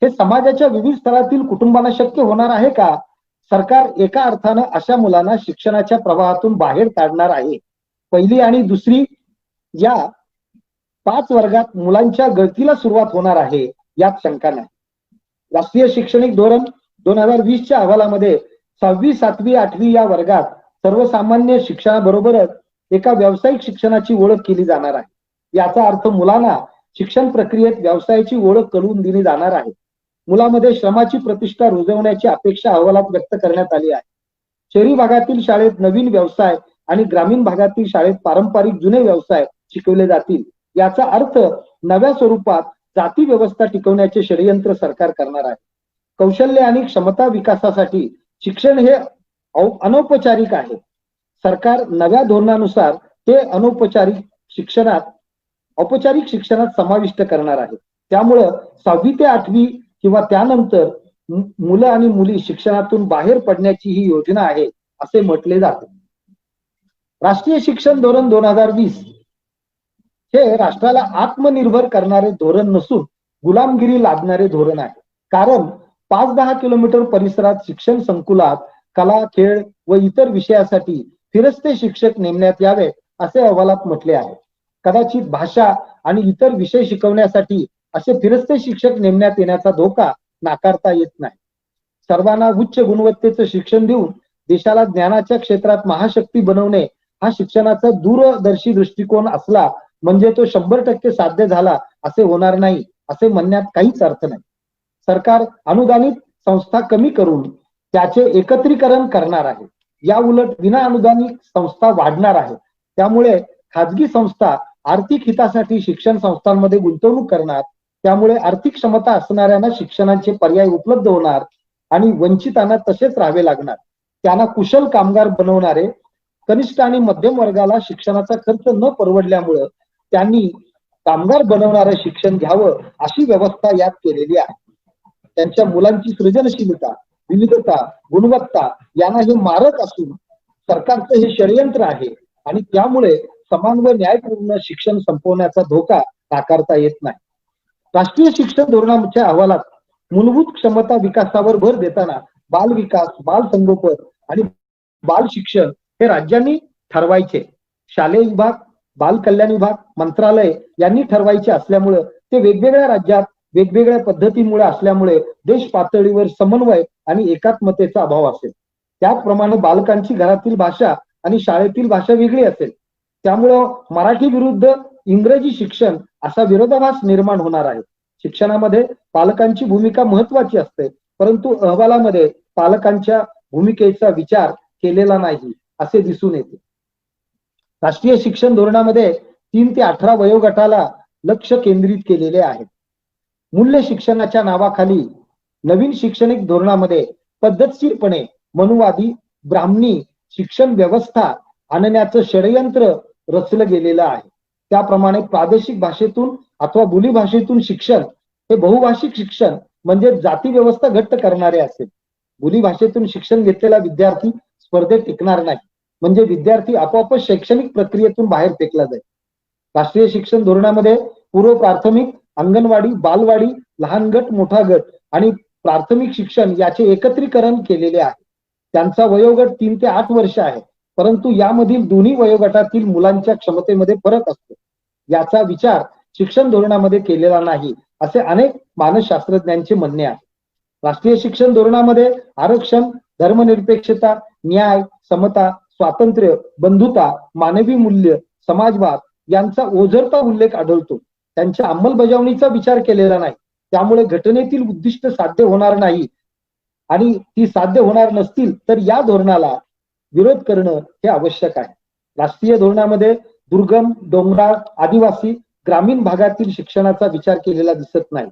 हे समाजाच्या विविध स्तरातील कुटुंबांना शक्य होणार आहे का? सरकार एका अर्थानं अशा मुलांना शिक्षणाच्या प्रवाहातून बाहेर काढणार आहे. पहिली आणि दुसरी या 5 वर्गात मुलांच्या गळतीला सुरुवात होणार आहे यात शंका नाही. राष्ट्रीय शैक्षणिक धोरण 2020च्या अहवालामध्ये 6वी, 7वी, 8वी या वर्गात सर्वसामान्य शिक्षणाबरोबरच एका व्यावसायिक शिक्षणाची ओळख केली जाणार आहे. याचा अर्थ मुलांना शिक्षण प्रक्रियेत व्यवसायाची ओळख करून दिली जाणार आहे. मुलामध्ये श्रमाची प्रतिष्ठा रुजवण्याची अपेक्षा अहवालात व्यक्त करण्यात आली आहे. शहरी भागातील शाळेत नवीन व्यवसाय आणि ग्रामीण भागातील शाळेत पारंपरिक जुने व्यवसाय शिकवले जातील. याचा अर्थ नव्या स्वरूपात जाती व्यवस्था टिकवण्याचे षडयंत्र सरकार करणार आहे. कौशल्य आणि क्षमता विकासासाठी शिक्षण हे अनौपचारिक आहे. सरकार नव्या धोरणानुसार ते औपचारिक शिक्षणात समाविष्ट करणार आहे. त्यामुळं 6वी ते 8वी किंवा त्यानंतर मुलं आणि मुली शिक्षणातून बाहेर पडण्याची ही योजना आहे असे म्हटले जाते. राष्ट्रीय शिक्षण धोरण 2020 हे राष्ट्राला आत्मनिर्भर करणारे धोरण नसून गुलामगिरी लादणारे धोरण आहे. कारण 5-10 किलोमीटर परिसरात शिक्षण संकुलात कला, खेळ व इतर विषयासाठी फिरस्ते शिक्षक नेमण्यात यावे असे अहवालात म्हटले आहे. कदाचित भाषा आणि इतर विषय शिकवण्यासाठी असे फिरस्ते शिक्षक नेमण्यात येण्याचा धोका नाकारता येत नाही. सर्वांना उच्च गुणवत्तेचं शिक्षण देऊन देशाला ज्ञानाच्या क्षेत्रात महाशक्ती बनवणे हा शिक्षणाचा दूरदर्शी दृष्टिकोन असला म्हणजे तो 100% साध्य झाला असे होणार नाही असे म्हणण्यात काहीच अर्थ नाही. सरकार अनुदानित संस्था कमी करून त्याचे एकत्रीकरण करणार आहे. या उलट विना अनुदानित संस्था वाढणार आहे. त्यामुळे खाजगी संस्था आर्थिक हितासाठी शिक्षण संस्थांमध्ये गुंतवणूक करणार. त्यामुळे आर्थिक क्षमता असणाऱ्यांना शिक्षणाचे पर्याय उपलब्ध होणार आणि वंचितांना तसेच राहावे लागणार. त्यांना कुशल कामगार बनवणारे कनिष्ठ आणि मध्यम वर्गाला शिक्षणाचा खर्च न परवडल्यामुळे त्यांनी कामगार बनवणारे शिक्षण घ्यावं अशी व्यवस्था यात केलेली आहे. त्यांच्या मुलांची सृजनशीलता, विविधता, गुणवत्ता यांना हे मारक असून सरकारचं हे षडयंत्र आहे आणि त्यामुळे समान व न्यायपूर्ण शिक्षण संपवण्याचा धोका नाकारता येत नाही. राष्ट्रीय शिक्षण धोरणाच्या अहवालात मूलभूत क्षमता विकासावर भर देताना बाल विकास, बाल संगोपन आणि बाल शिक्षण हे राज्यांनी ठरवायचे. शालेय विभाग, बाल कल्याण विभाग, मंत्रालय यांनी ठरवायचे असल्यामुळे ते वेगवेगळ्या राज्यात वेगवेगळ्या पद्धतीमुळे असल्यामुळे देश पातळीवर समन्वय आणि एकात्मतेचा अभाव असेल. त्याचप्रमाणे बालकांची घरातील भाषा आणि शाळेतील भाषा वेगळी असेल. त्यामुळं मराठी विरुद्ध इंग्रजी शिक्षण असा विरोधाभास निर्माण होणार आहे. शिक्षणामध्ये पालकांची भूमिका महत्वाची असते, परंतु अहवालामध्ये पालकांच्या भूमिकेचा विचार केलेला नाही असे दिसून येते. राष्ट्रीय शिक्षण धोरणामध्ये 3 ते 18 वयोगटाला लक्ष केंद्रित केलेले आहे. मूल्य शिक्षणाच्या नावाखाली नवीन शैक्षणिक धोरणामध्ये पद्धतशीरपणे मनुवादी ब्राह्मणी शिक्षण व्यवस्था आणण्याचं षडयंत्र रचलं गेलेलं आहे. त्याप्रमाणे प्रादेशिक भाषेतून अथवा बोलीभाषेतून शिक्षण हे बहुभाषिक शिक्षण म्हणजे जाती व्यवस्था घट्ट करणारे असेल. बोलीभाषेतून शिक्षण घेतलेला विद्यार्थी स्पर्धेत टिकणार नाही, म्हणजे विद्यार्थी आपोआपच शैक्षणिक प्रक्रियेतून बाहेर फेकला जाईल. राष्ट्रीय शिक्षण धोरणामध्ये पूर्व प्राथमिक, अंगणवाडी, बालवाडी, लहान गट, मोठा गट आणि प्राथमिक शिक्षण याचे एकत्रीकरण केलेले आहे. त्यांचा वयोगट 3 ते 8 वर्ष आहे, परंतु यामधील दोन्ही वयोगटातील मुलांच्या क्षमतेमध्ये फरक असतो. याचा विचार शिक्षण धोरणामध्ये केलेला नाही असे अनेक मानसशास्त्रज्ञांचे म्हणणे आहे. राष्ट्रीय शिक्षण धोरणामध्ये आरक्षण, धर्मनिरपेक्षता, न्याय, समता, स्वातंत्र्य, बंधुता, मानवी मूल्य, समाजवाद यांचा ओझरता उल्लेख आढळतो. त्यांच्या अंमलबजावणीचा विचार केलेला नाही. त्यामुळे घटनेतील उद्दिष्ट साध्य होणार नाही आणि ती साध्य होणार नसतील तर या धोरणाला विरोध करणं हे आवश्यक आहे. राष्ट्रीय धोरणामध्ये दुर्गम, डोंगराळ, आदिवासी, ग्रामीण भागातील शिक्षणाचा विचार केलेला दिसत नाही.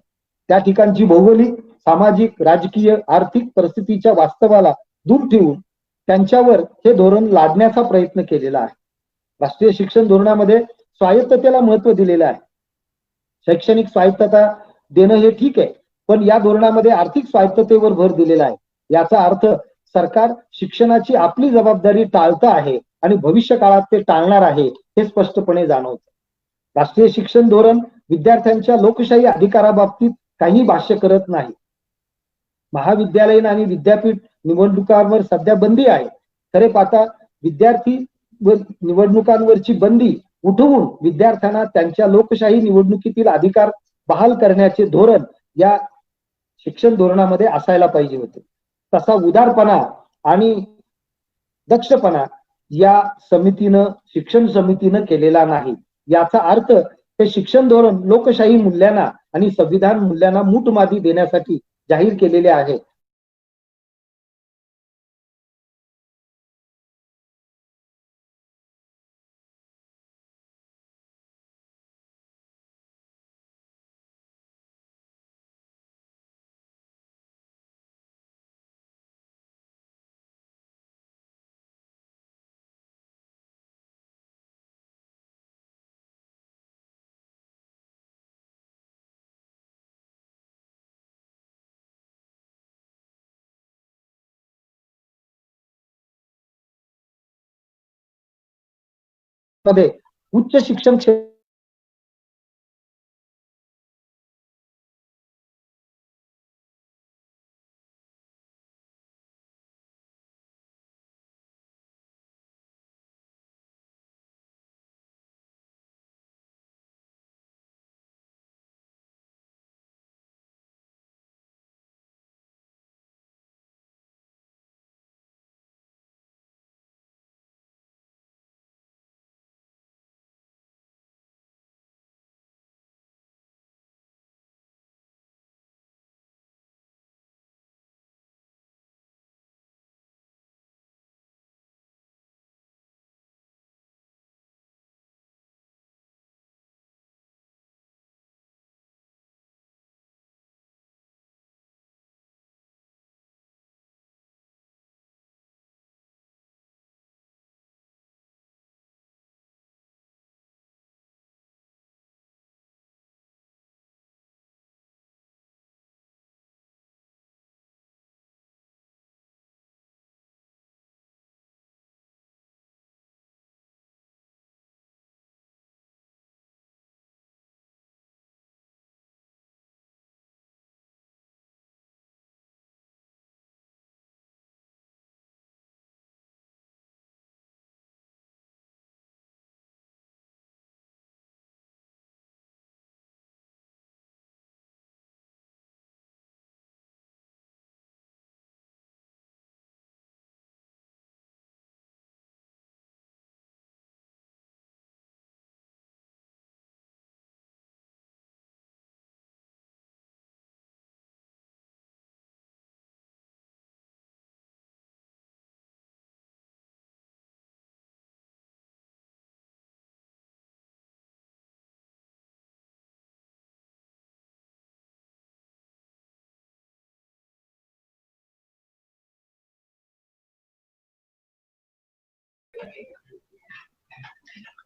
त्या ठिकाणची भौगोलिक, सामाजिक, राजकीय, आर्थिक परिस्थितीच्या वास्तवाला दूर ठेवून त्यांच्यावर हे धोरण लादण्याचा प्रयत्न केलेला आहे. राष्ट्रीय शिक्षण धोरणामध्ये स्वायत्ततेला महत्व दिलेलं आहे. शैक्षणिक स्वायत्तता देणं हे ठीक आहे, पण या धोरणामध्ये आर्थिक स्वायत्ततेवर भर दिलेला आहे. याचा अर्थ सरकार शिक्षणाची आपली जबाबदारी टाळतं आहे आणि भविष्य काळात ते टाळणार आहे हे स्पष्टपणे जाणवतं. राष्ट्रीय शिक्षण धोरण विद्यार्थ्यांच्या लोकशाही अधिकाराबाबतीत काही भाष्य करत नाही. महाविद्यालयीन आणि विद्यापीठ निवडणुकांवर सध्या बंदी आहे. खरे पाहता विद्यार्थी व निवडणुकांवरची बंदी उठवून विद्यार्थ्यांना त्यांच्या लोकशाही निवडणुकीतील अधिकार बहाल करण्याचे धोरण या शिक्षण धोरणामध्ये असायला पाहिजे होते. तसा उदारपणा आणि दक्षपणा या शिक्षण समितीनं केलेला नाही. याचा अर्थ हे शिक्षण धोरण लोकशाही मूल्यांना आणि संविधान मूल्यांना मूठमाती देण्यासाठी जाहीर केलेले आहे. मध्ये उच्च शिक्षण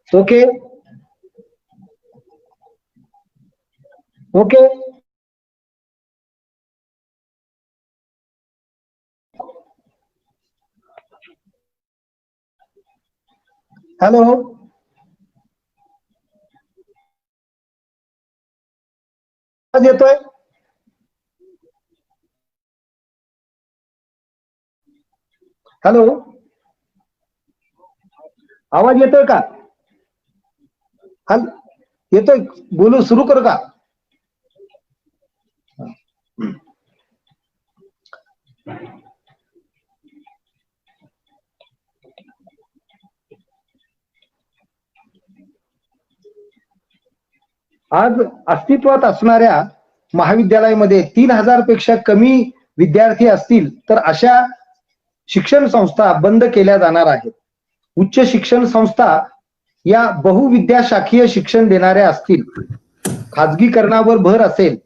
ओके ओके हॅलो आवाज येतोय हॅलो आवाज येतोय का हल येतोय बोलू सुरू करू का आज अस्तित्वात असणाऱ्या महाविद्यालयामध्ये 3,000 पेक्षा कमी विद्यार्थी असतील तर अशा शिक्षण संस्था बंद केल्या जाणार आहेत. उच्च शिक्षण संस्था या बहुविद्याशाखीय शिक्षण देणाऱ्या असतील, खाजगीकरणावर भर असेल,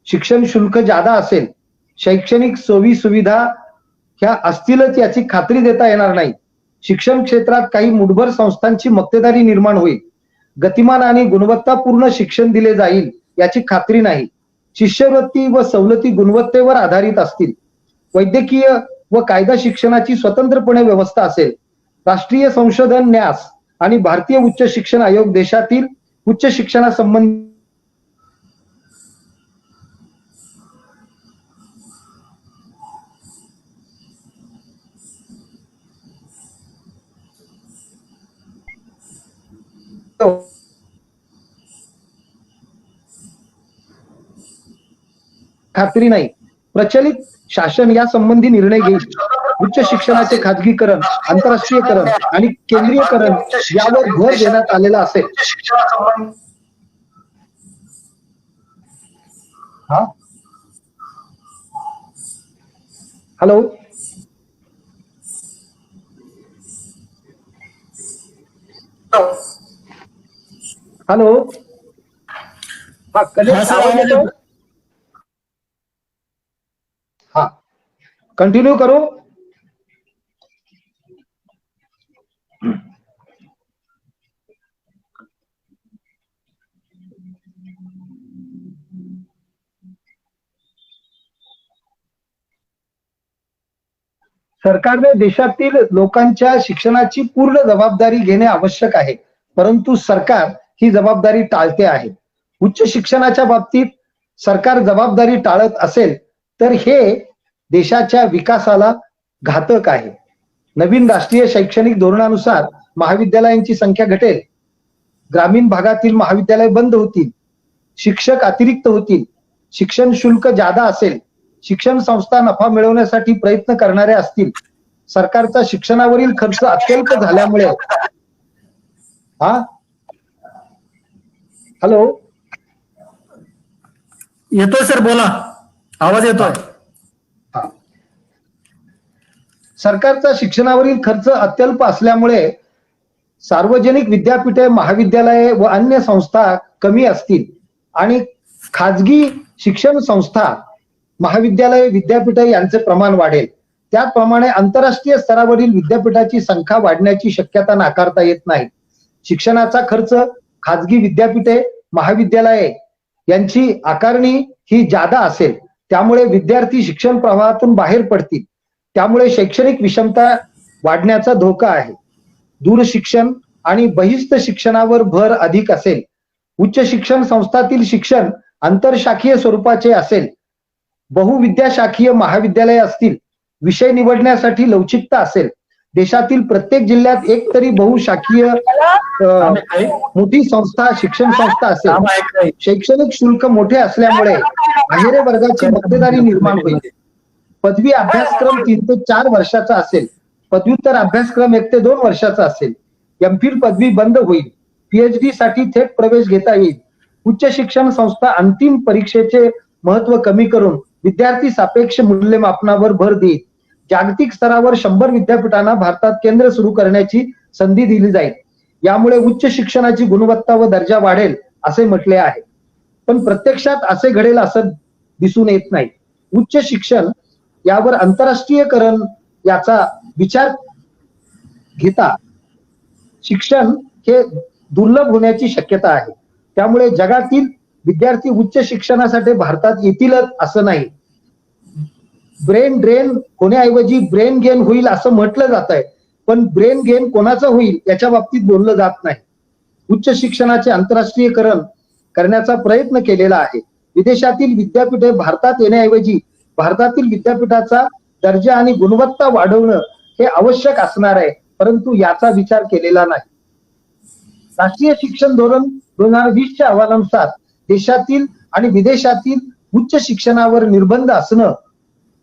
शिक्षण शुल्क जादा असेल, शैक्षणिक सोयी सुविधा ह्या असतीलच याची खात्री देता येणार नाही. शिक्षण क्षेत्रात काही मुठभर संस्थांची मक्तेदारी निर्माण होईल. गतिमान आणि गुणवत्तापूर्ण शिक्षण दिले जाईल याची खात्री नाही. शिष्यवृत्ती व सवलती गुणवत्तेवर आधारित असतील. वैद्यकीय व कायदा शिक्षणाची स्वतंत्रपणे व्यवस्था असेल. राष्ट्रीय संशोधन न्यास आणि भारतीय उच्च शिक्षण आयोग देशातील उच्च शिक्षणासंबंधी खात्री नाही. प्रचलित शासन या संबंधी निर्णय घेईल. उच्च शिक्षणाचे खाजगीकरण, आंतरराष्ट्रीयकरण आणि केंद्रीयकरण यावर भर देण्यात आलेला असेल. हा हॅलो हॅलो हा कनेक्ट सर, आवाज आवाज येतो. येतो. हा कंटिन्यू करू. सरकारने देशातील लोकांच्या शिक्षणाची पूर्ण जबाबदारी घेणे आवश्यक आहे, परंतु सरकार ही जबाबदारी टाळते आहे. उच्च शिक्षणाच्या बाबतीत सरकार जबाबदारी टाळत असेल तर हे देशाच्या विकासाला घातक आहे. नवीन राष्ट्रीय शैक्षणिक धोरणानुसार महाविद्यालयांची संख्या घटेल. ग्रामीण भागातील महाविद्यालय बंद होतील. शिक्षक अतिरिक्त होतील. शिक्षण शुल्क जादा असेल. शिक्षण संस्था नफा मिळवण्यासाठी प्रयत्न करणाऱ्या असतील. सरकारचा शिक्षणावरील खर्च अत्यल्प झाल्यामुळे हा हॅलो येतोय सर, बोला, आवाज येतोय. हा सरकारचा शिक्षणावरील खर्च अत्यल्प असल्यामुळे सार्वजनिक विद्यापीठे, महाविद्यालये व अन्य संस्था कमी असतील आणि खाजगी शिक्षण संस्था, महाविद्यालय, विद्यापीठे यांचे प्रमाण वाढेल. त्याचप्रमाणे आंतरराष्ट्रीय स्तरावरील विद्यापीठाची संख्या वाढण्याची शक्यता नाकारता येत नाही. शिक्षणाचा खर्च खाजगी विद्यापीठे, महाविद्यालये यांची आकारणी ही जादा असेल. त्यामुळे विद्यार्थी शिक्षण प्रवाहातून बाहेर पडतील. त्यामुळे शैक्षणिक विषमता वाढण्याचा धोका आहे. दूरशिक्षण आणि बहिस्थ शिक्षणावर भर अधिक असेल. उच्च शिक्षण संस्थातील शिक्षण आंतरशाखीय स्वरूपाचे असेल. बहुविद्याशाखीय महाविद्यालय असतील. विषय निवडण्यासाठी लवचिकता असेल. देशातील प्रत्येक जिल्ह्यात एक तरी बहुशाखीय मोठी संस्था, शिक्षण संस्था असेल. शैक्षणिक शुल्क मोठे असल्यामुळे अहेरे वर्गाची मक्तेदारी निर्माण होईल. पदवी अभ्यासक्रम 3 ते 4 वर्षाचा असेल. पदव्युत्तर अभ्यासक्रम 1 ते 2 वर्षाचा असेल. एमफिल पदवी बंद होईल. पीएचडी साठी थेट प्रवेश घेता येईल. उच्च शिक्षण संस्था अंतिम परीक्षेचे महत्व कमी करून विद्यार्थी सापेक्ष मूल्यमापनावर भर देईल. जागतिक स्तरावर 100 विद्यापीठांना भारतात केंद्र सुरू करण्याची संधी दिली जाईल. यामुळे उच्च शिक्षणाची गुणवत्ता व दर्जा वाढेल असे म्हटले आहे. पण प्रत्यक्षात असे घडेल असं दिसून येत नाही. उच्च शिक्षण यावर आंतरराष्ट्रीयकरण याचा विचार घेता शिक्षण हे दुर्लभ होण्याची शक्यता आहे. त्यामुळे जगातील विद्यार्थी उच्च शिक्षणासाठी भारतात येतीलच असं नाही. ब्रेन ड्रेन होण्याऐवजी ब्रेन गेन होईल असं म्हटलं जात आहे, पण ब्रेन गेन कोणाचं होईल याच्या बाबतीत बोललं जात नाही. उच्च शिक्षणाचे आंतरराष्ट्रीयकरण करण्याचा प्रयत्न केलेला आहे. विदेशातील विद्यापीठे भारतात येण्याऐवजी भारतातील विद्यापीठाचा दर्जा आणि गुणवत्ता वाढवणं हे आवश्यक असणार आहे, परंतु याचा विचार केलेला नाही. राष्ट्रीय शिक्षण धोरण 2020च्या अहवालानुसार देशातील आणि विदेशातील उच्च शिक्षणावर निर्बंध असणं,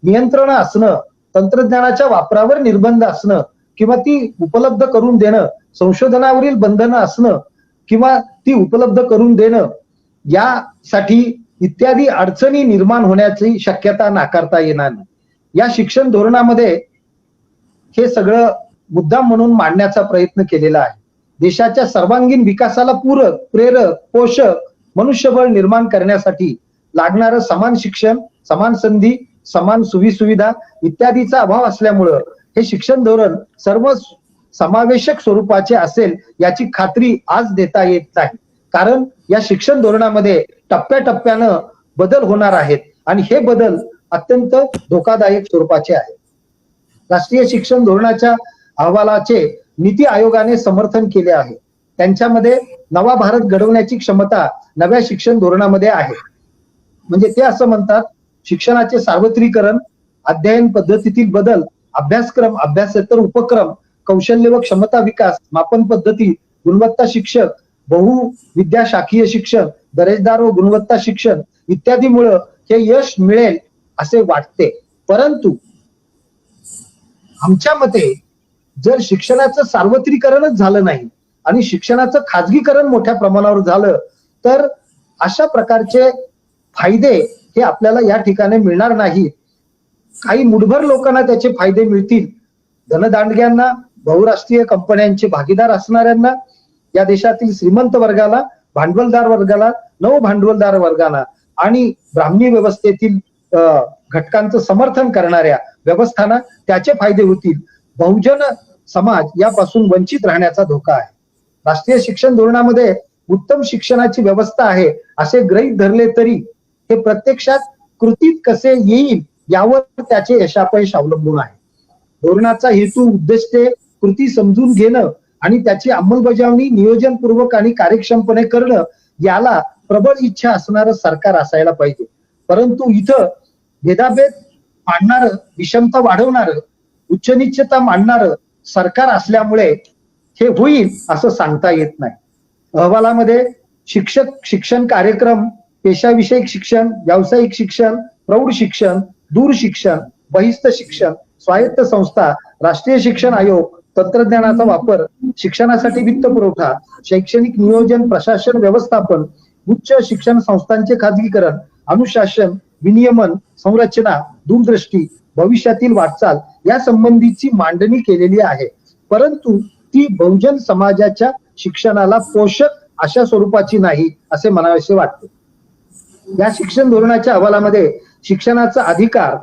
नियंत्रण असणं, तंत्रज्ञानाच्या वापरावर निर्बंध असणं किंवा ती उपलब्ध करून देणं, संशोधनावरील बंधनं असणं किंवा ती उपलब्ध करून देणं यासाठी इत्यादी अडचणी निर्माण होण्याची शक्यता नाकारता येणार नाही. या शिक्षण धोरणामध्ये हे सगळं मुद्दाम म्हणून मांडण्याचा प्रयत्न केलेला आहे. देशाच्या सर्वांगीण विकासाला पूरक, प्रेरक, पोषक मनुष्यबळ निर्माण करण्यासाठी लागणारं समान शिक्षण, समान संधी, समान सुविधा इत्यादीचा अभाव असल्यामुळं हे शिक्षण धोरण सर्व समावेशक स्वरूपाचे असेल याची खात्री आज देता येत नाही. कारण या शिक्षण धोरणामध्ये टप्प्याटप्प्यानं बदल होणार आहेत आणि हे बदल अत्यंत धोकादायक स्वरूपाचे आहेत. राष्ट्रीय शिक्षण धोरणाच्या अहवालाचे नीती आयोगाने समर्थन केले आहे. त्यांच्यामध्ये नवा भारत घडवण्याची क्षमता नव्या शिक्षण धोरणामध्ये आहे. म्हणजे ते असं म्हणतात, शिक्षणाचे सार्वत्रिकरण, अध्ययन पद्धतीतील बदल, अभ्यासक्रम, अभ्यासेतर उपक्रम, कौशल्य व क्षमता विकास, मापन पद्धती, गुणवत्ता शिक्षक, बहुविद्याशाखीय शिक्षण, दर्जेदार व गुणवत्ता शिक्षण इत्यादीमुळे हे यश मिळेल असे वाटते. परंतु आमच्या मते जर शिक्षणाचं सार्वत्रिकरणच झालं नाही आणि शिक्षणाचं खाजगीकरण मोठ्या प्रमाणावर झालं तर अशा प्रकारचे फायदे हे आपल्याला या ठिकाणी मिळणार नाहीत. काही मुठभर लोकांना त्याचे फायदे मिळतील. धनदांडग्यांना, बहुराष्ट्रीय कंपन्यांचे भागीदार असणाऱ्यांना, या देशातील श्रीमंत वर्गाला, भांडवलदार वर्गाला, नव भांडवलदार वर्गाला आणि ब्राह्मणी व्यवस्थेतील घटकांचं समर्थन करणाऱ्या व्यवस्थांना त्याचे फायदे होतील. बहुजन समाज यापासून वंचित राहण्याचा धोका आहे. राष्ट्रीय शिक्षण धोरणामध्ये उत्तम शिक्षणाची व्यवस्था आहे असे गृहीत धरले तरी हे प्रत्यक्षात कृतीत कसे येईल यावर त्याचे यशापयश अवलंबून आहे. धोरणाचा हेतू, उद्दिष्टे, कृती समजून घेणं आणि त्याची अंमलबजावणी नियोजनपूर्वक आणि कार्यक्षमपणे करणं याला प्रबळ इच्छा असणारं सरकार असायला पाहिजे. परंतु इथं भेदाभेद मांडणारं, विषमता वाढवणारं, उच्चनीचता मांडणारं सरकार असल्यामुळे हे होईल असं सांगता येत नाही. अहवालामध्ये शिक्षक शिक्षण कार्यक्रम, पेशाविषयक शिक्षण, व्यावसायिक शिक्षण, प्रौढ शिक्षण, दूर शिक्षण, बहिस्थ शिक्षण, स्वायत्त संस्था, राष्ट्रीय शिक्षण आयोग, तंत्रज्ञानाचा वापर, शिक्षणासाठी वित्त पुरवठा, शैक्षणिक नियोजन, प्रशासन व्यवस्थापन, उच्च शिक्षण संस्थांचे खाजगीकरण, अनुशासन, विनियमन, संरचना, दूरदृष्टी, भविष्यातील वाटचाल या संबंधीची मांडणी केलेली आहे. परंतु ती बहुजन समाजाच्या शिक्षणाला पोषक अशा स्वरूपाची नाही असे म्हणावेसे वाटते. या शिक्षण धोरणाच्या अहवालामध्ये शिक्षणाचा अधिकार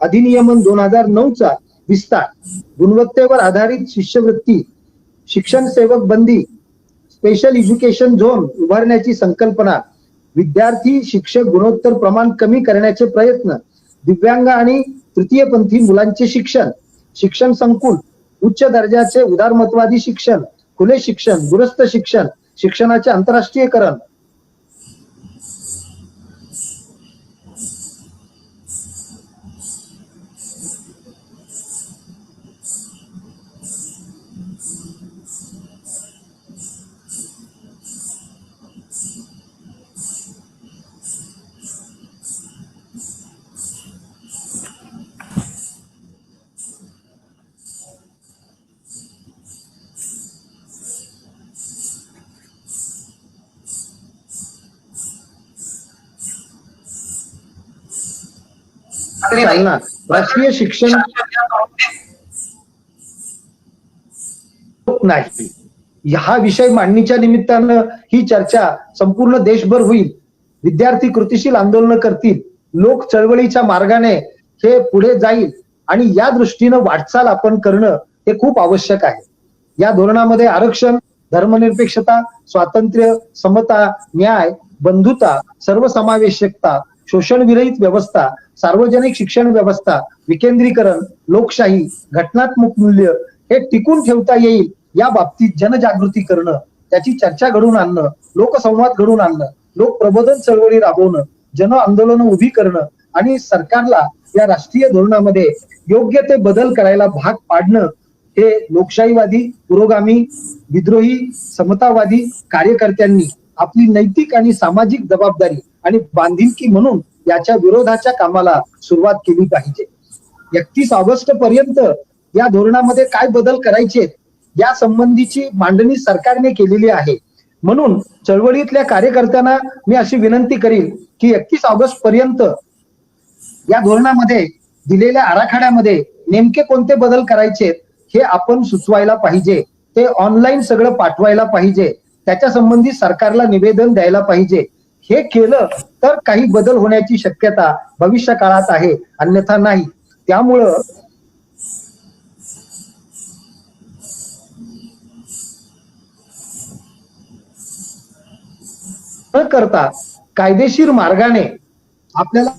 अधिनियमन 2009चा विस्तार, गुणवत्तेवर आधारित शिष्यवृत्ती, शिक्षण सेवक बंदी, स्पेशल एज्युकेशन झोन उभारण्याची संकल्पना, विद्यार्थी शिक्षक गुणोत्तर प्रमाण कमी करण्याचे प्रयत्न, दिव्यांग आणि तृतीयपंथी मुलांचे शिक्षण, शिक्षण संकुल, उच्च दर्जाचे उदारमतवादी शिक्षण, खुले शिक्षण, दूरस्थ शिक्षण, शिक्षणाचे आंतरराष्ट्रीयकरण, राष्ट्रीय शिक्षण नाही. हा विषय मांडणीच्या निमित्तानं ही चर्चा संपूर्ण देशभर होईल. विद्यार्थी कृतिशील आंदोलन करतील, लोक चळवळीच्या मार्गाने हे पुढे जाईल आणि या दृष्टीनं वाटचाल आपण करणं हे खूप आवश्यक आहे. या धोरणामध्ये आरक्षण, धर्मनिरपेक्षता, स्वातंत्र्य, समता, न्याय, बंधुता, सर्वसमावेशकता, शोषणविरहित व्यवस्था, सार्वजनिक शिक्षण व्यवस्था, विकेंद्रीकरण, लोकशाही, घटनात्मक मूल्य हे टिकून ठेवता येईल या बाबतीत जनजागृती करणं, त्याची चर्चा घडवून आणणं, लोकसंवाद घडवून आणणं, लोक प्रबोधन चळवळी राबवणं, जन आंदोलनं उभी करणं आणि सरकारला या राष्ट्रीय धोरणामध्ये योग्य ते बदल करायला भाग पाडणं हे लोकशाहीवादी, पुरोगामी, विद्रोही, समतावादी कार्यकर्त्यांनी आपली नैतिक आणि सामाजिक जबाबदारी आणि बांधिलकी म्हणून याच्या विरोधाच्या कामाला सुरुवात केली पाहिजे. 31 ऑगस्ट पर्यंत या धोरणामध्ये काय बदल करायचे या संबंधीची मांडणी सरकारने केलेली आहे. म्हणून चळवळीतल्या कार्यकर्त्यांना मी अशी विनंती करीन की 31 ऑगस्ट पर्यंत या धोरणामध्ये दिलेल्या आराखड्यामध्ये नेमके कोणते बदल करायचे हे आपण सुचवायला पाहिजे. ते ऑनलाईन सगळं पाठवायला पाहिजे. त्याच्या संबंधी सरकारला निवेदन द्यायला पाहिजे. हे केलं तर काही बदल होण्याची शक्यता भविष्य काळात आहे, अन्यथा नाही. त्यामुळं न करता कायदेशीर मार्गाने आपल्याला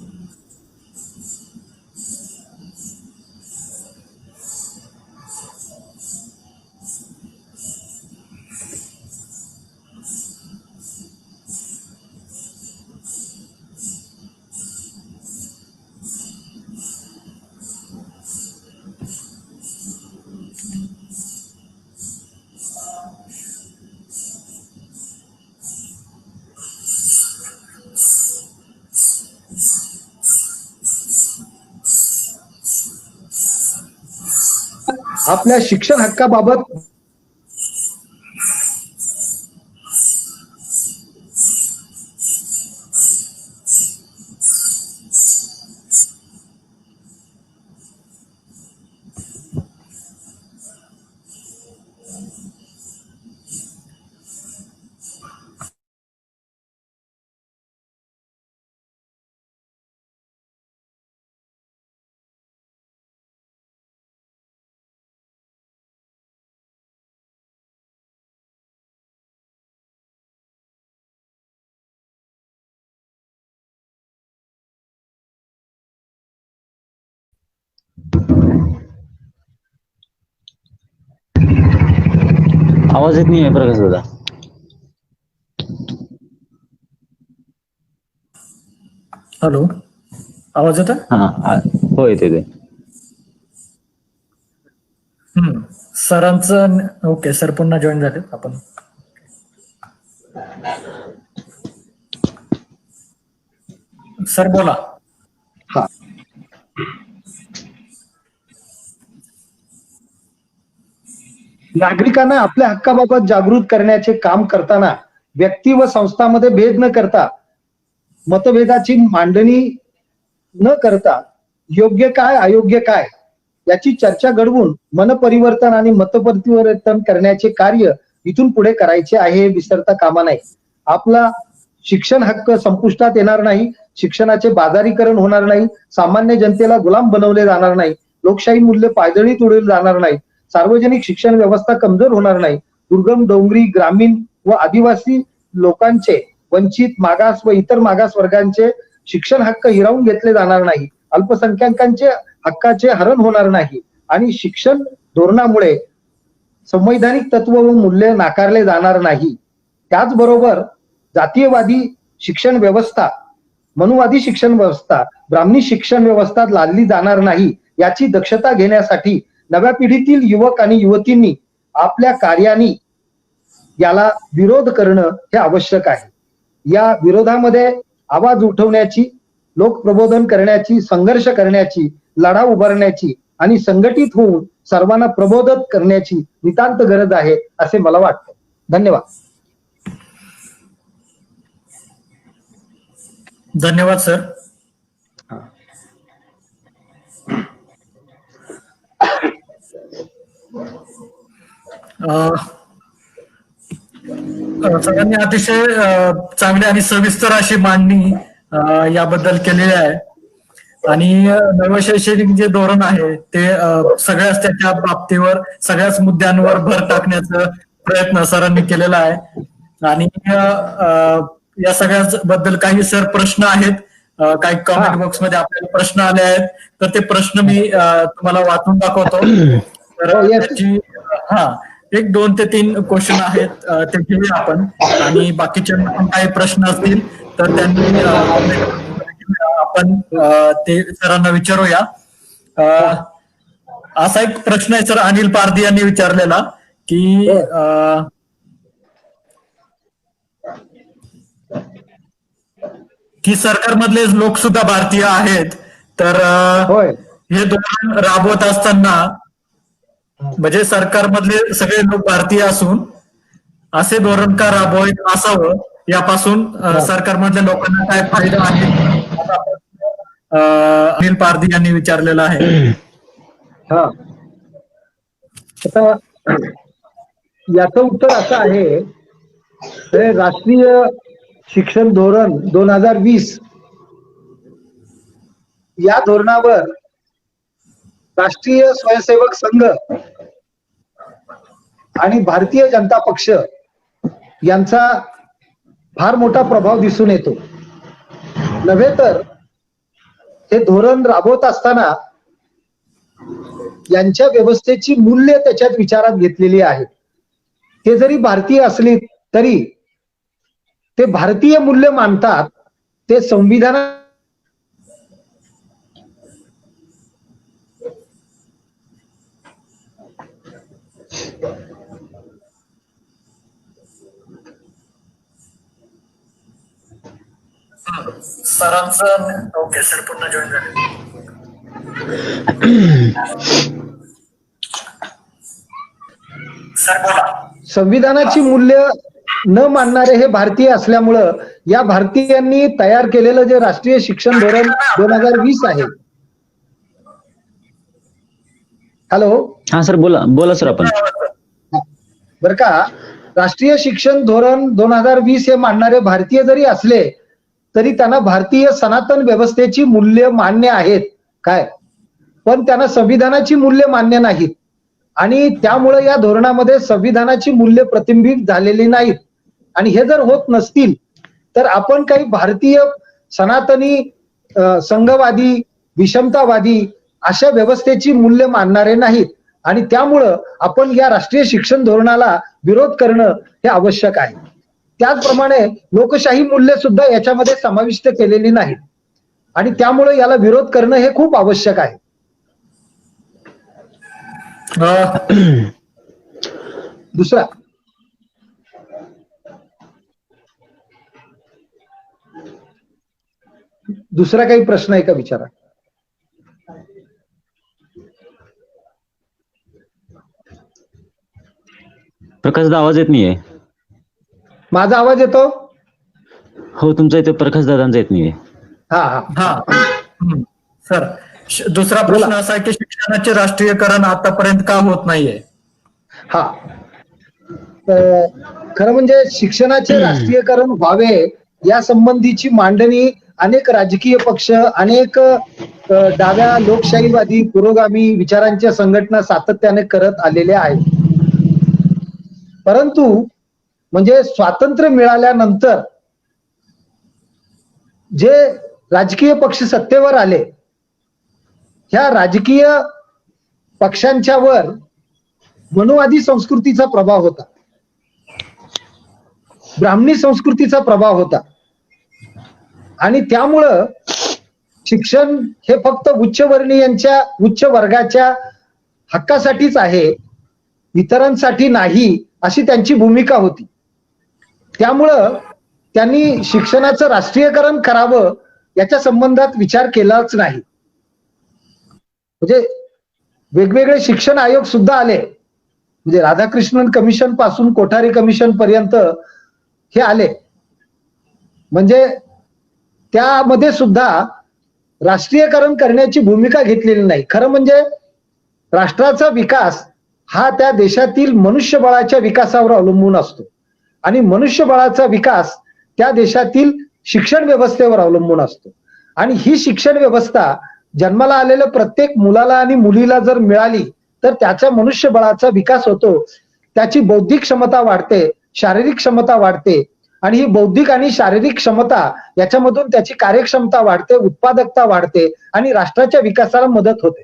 आपल्या शिक्षण हक्काबाबत आवाज येत नाही आहे प्रकाश दादा. हॅलो, आवाज येतो? हो येते. सरांचं ओके. सर पुन्हा जॉईन झाले आपण. सर बोला. हा, नागरिकांना आपल्या हक्काबाबत जागृत करण्याचे काम करताना व्यक्ती व संस्थांमध्ये भेद न करता, मतभेदाची मांडणी न करता योग्य काय अयोग्य काय याची चर्चा घडवून मनपरिवर्तन आणि मतपरिवर्तन करण्याचे कार्य इथून पुढे करायचे आहे, विसरता कामा नये. आपला शिक्षण हक्क संपुष्टात येणार नाही, शिक्षणाचे बाजारीकरण होणार नाही, सामान्य जनतेला गुलाम बनवले जाणार नाही, लोकशाही मूल्य पायदळीत उडवली जाणार नाही, सार्वजनिक शिक्षण व्यवस्था कमजोर होणार नाही, दुर्गम, डोंगरी, ग्रामीण व आदिवासी लोकांचे, वंचित, मागास व इतर मागास वर्गांचे शिक्षण हक्क हिरावून घेतले जाणार नाही, अल्पसंख्याकांचे हक्काचे हरण होणार नाही आणि शिक्षण धोरणामुळे संवैधानिक तत्व व मूल्य नाकारले जाणार नाही. त्याचबरोबर जातीयवादी शिक्षण व्यवस्था, मनुवादी शिक्षण व्यवस्था, ब्राह्मणी शिक्षण व्यवस्था लादली जाणार नाही याची दक्षता घेण्यासाठी नव्या पिढीतील युवक आणि युवतींनी आपल्या कार्याने याला विरोध करणं हे आवश्यक आहे. या विरोधामध्ये आवाज उठवण्याची, लोक प्रबोधन करण्याची, संघर्ष करण्याची, लढा उभारण्याची आणि संघटित होऊन सर्वांना प्रबोधित करण्याची नितांत गरज आहे असे मला वाटतं. धन्यवाद. धन्यवाद सर. सरांनी अतिशय चांगली आणि सविस्तर अशी मांडणी याबद्दल केलेली आहे. आणि नवं शैक्षणिक जे धोरण आहे ते सगळ्याच त्याच्या बाबतीवर सगळ्याच मुद्द्यांवर भर टाकण्याचा प्रयत्न सरांनी केलेला आहे. आणि या सगळ्या बद्दल काही सर प्रश्न आहेत, काही कमेंट बॉक्समध्ये आपल्याला प्रश्न आले आहेत, तर ते प्रश्न मी तुम्हाला वाचून दाखवतो. तर त्याची एक 2 ते 3 क्वेश्चन आहेत, ते घेऊया आपण. आणि बाकीचे काही प्रश्न असतील तर त्यांनी आपण ते सरांना विचारूया. असा एक प्रश्न आहे सर, अनिल पारधी यांनी विचारलेला की सरकारमधले लोक सुद्धा भारतीय आहेत, तर हे धोरण राबवत असताना म्हणजे सरकारमधले सगळे लोक भारतीय असून असे धोरण का राबवत असावं, यापासून सरकारमधल्या लोकांना काय फायदा आहे, अनिल पारधी यांनी विचारलेला आहे. आता याचं उत्तर असं आहे, राष्ट्रीय शिक्षण धोरण 2020 या धोरणावर राष्ट्रीय स्वयंसेवक संघ आणि भारतीय जनता पक्ष यांचा फार मोठा प्रभाव दिसून येतो. नव्हे तर हे धोरण राबवत असताना यांच्या व्यवस्थेची मूल्य त्याच्यात विचारात घेतलेली आहेत. ते जरी भारतीय असली तरी ते भारतीय मूल्य मानतात. ते संविधान सरांचं ओके सर, पुन्हा जॉईन झाले. सर बोला. संविधानाची मूल्य न मानणारे हे भारतीय असल्यामुळं या भारतीयांनी तयार केलेलं जे राष्ट्रीय शिक्षण धोरण 2020 आहे. हॅलो. हा सर, बोला सर. आपण बर का, राष्ट्रीय शिक्षण धोरण 2020 हे मानणारे भारतीय जरी असले तरी त्यांना भारतीय सनातन व्यवस्थेची मूल्य मान्य आहेत काय, पण त्यांना संविधानाची मूल्य मान्य नाहीत. आणि त्यामुळे या धोरणामध्ये संविधानाची मूल्य प्रतिबिंबित झालेली नाहीत. आणि हे जर होत नसतील तर आपण काही भारतीय सनातनी, संघवादी, विषमतावादी अशा व्यवस्थेची मूल्य मानणारे नाहीत. आणि त्यामुळं आपण या राष्ट्रीय शिक्षण धोरणाला विरोध करणं हे आवश्यक आहे. त्याचप्रमाणे लोकशाही मूल्य सुद्धा याच्यामध्ये समाविष्ट केलेली नाहीत. आणि त्यामुळे याला विरोध करणं हे खूप आवश्यक आहे. दुसरा काही प्रश्न आहे का विचारा. प्रकाशदा आवाज येत नाहीये. माझा आवाज येतो? हो, तुमचा येतो, प्रकाश दादांचा येत नाहीये. सर, दुसरा प्रश्न असा आहे की शिक्षणाचे राष्ट्रीयकरण आतापर्यंत का होत नाहीये? खरं म्हणजे शिक्षणाचे राष्ट्रीयकरण व्हावे या संबंधीची मांडणी अनेक राजकीय पक्ष, अनेक डाव्या लोकशाहीवादी पुरोगामी विचारांच्या संघटना सातत्याने करत आलेल्या आहेत. परंतु म्हणजे स्वातंत्र्य मिळाल्यानंतर जे राजकीय पक्ष सत्तेवर आले, ह्या राजकीय पक्षांच्यावर मनुवादी संस्कृतीचा प्रभाव होता, ब्राह्मणी संस्कृतीचा प्रभाव होता. आणि त्यामुळं शिक्षण हे फक्त उच्चवर्णीयांच्या, उच्च वर्गाच्या हक्कासाठीच आहे, इतरांसाठी नाही, अशी त्यांची भूमिका होती. त्यामुळं त्यांनी शिक्षणाचं राष्ट्रीयकरण करावं याच्या संबंधात विचार केलाच नाही. म्हणजे वेगवेगळे शिक्षण आयोग सुद्धा आले, म्हणजे राधाकृष्णन कमिशन पासून कोठारी कमिशन पर्यंत हे आले. म्हणजे त्यामध्ये सुद्धा राष्ट्रीयकरण करण्याची भूमिका घेतलेली नाही. खरं म्हणजे राष्ट्राचा विकास हा त्या देशातील मनुष्यबळाच्या विकासावर अवलंबून असतो आणि मनुष्यबळाचा विकास त्या देशातील शिक्षण व्यवस्थेवर अवलंबून असतो. आणि ही शिक्षण व्यवस्था जन्माला आलेल्या प्रत्येक मुलाला आणि मुलीला जर मिळाली तर त्याच्या मनुष्यबळाचा विकास होतो, त्याची बौद्धिक क्षमता वाढते, शारीरिक क्षमता वाढते आणि ही बौद्धिक आणि शारीरिक क्षमता याच्यामधून त्याची कार्यक्षमता वाढते, उत्पादकता वाढते आणि राष्ट्राच्या विकासाला मदत होते.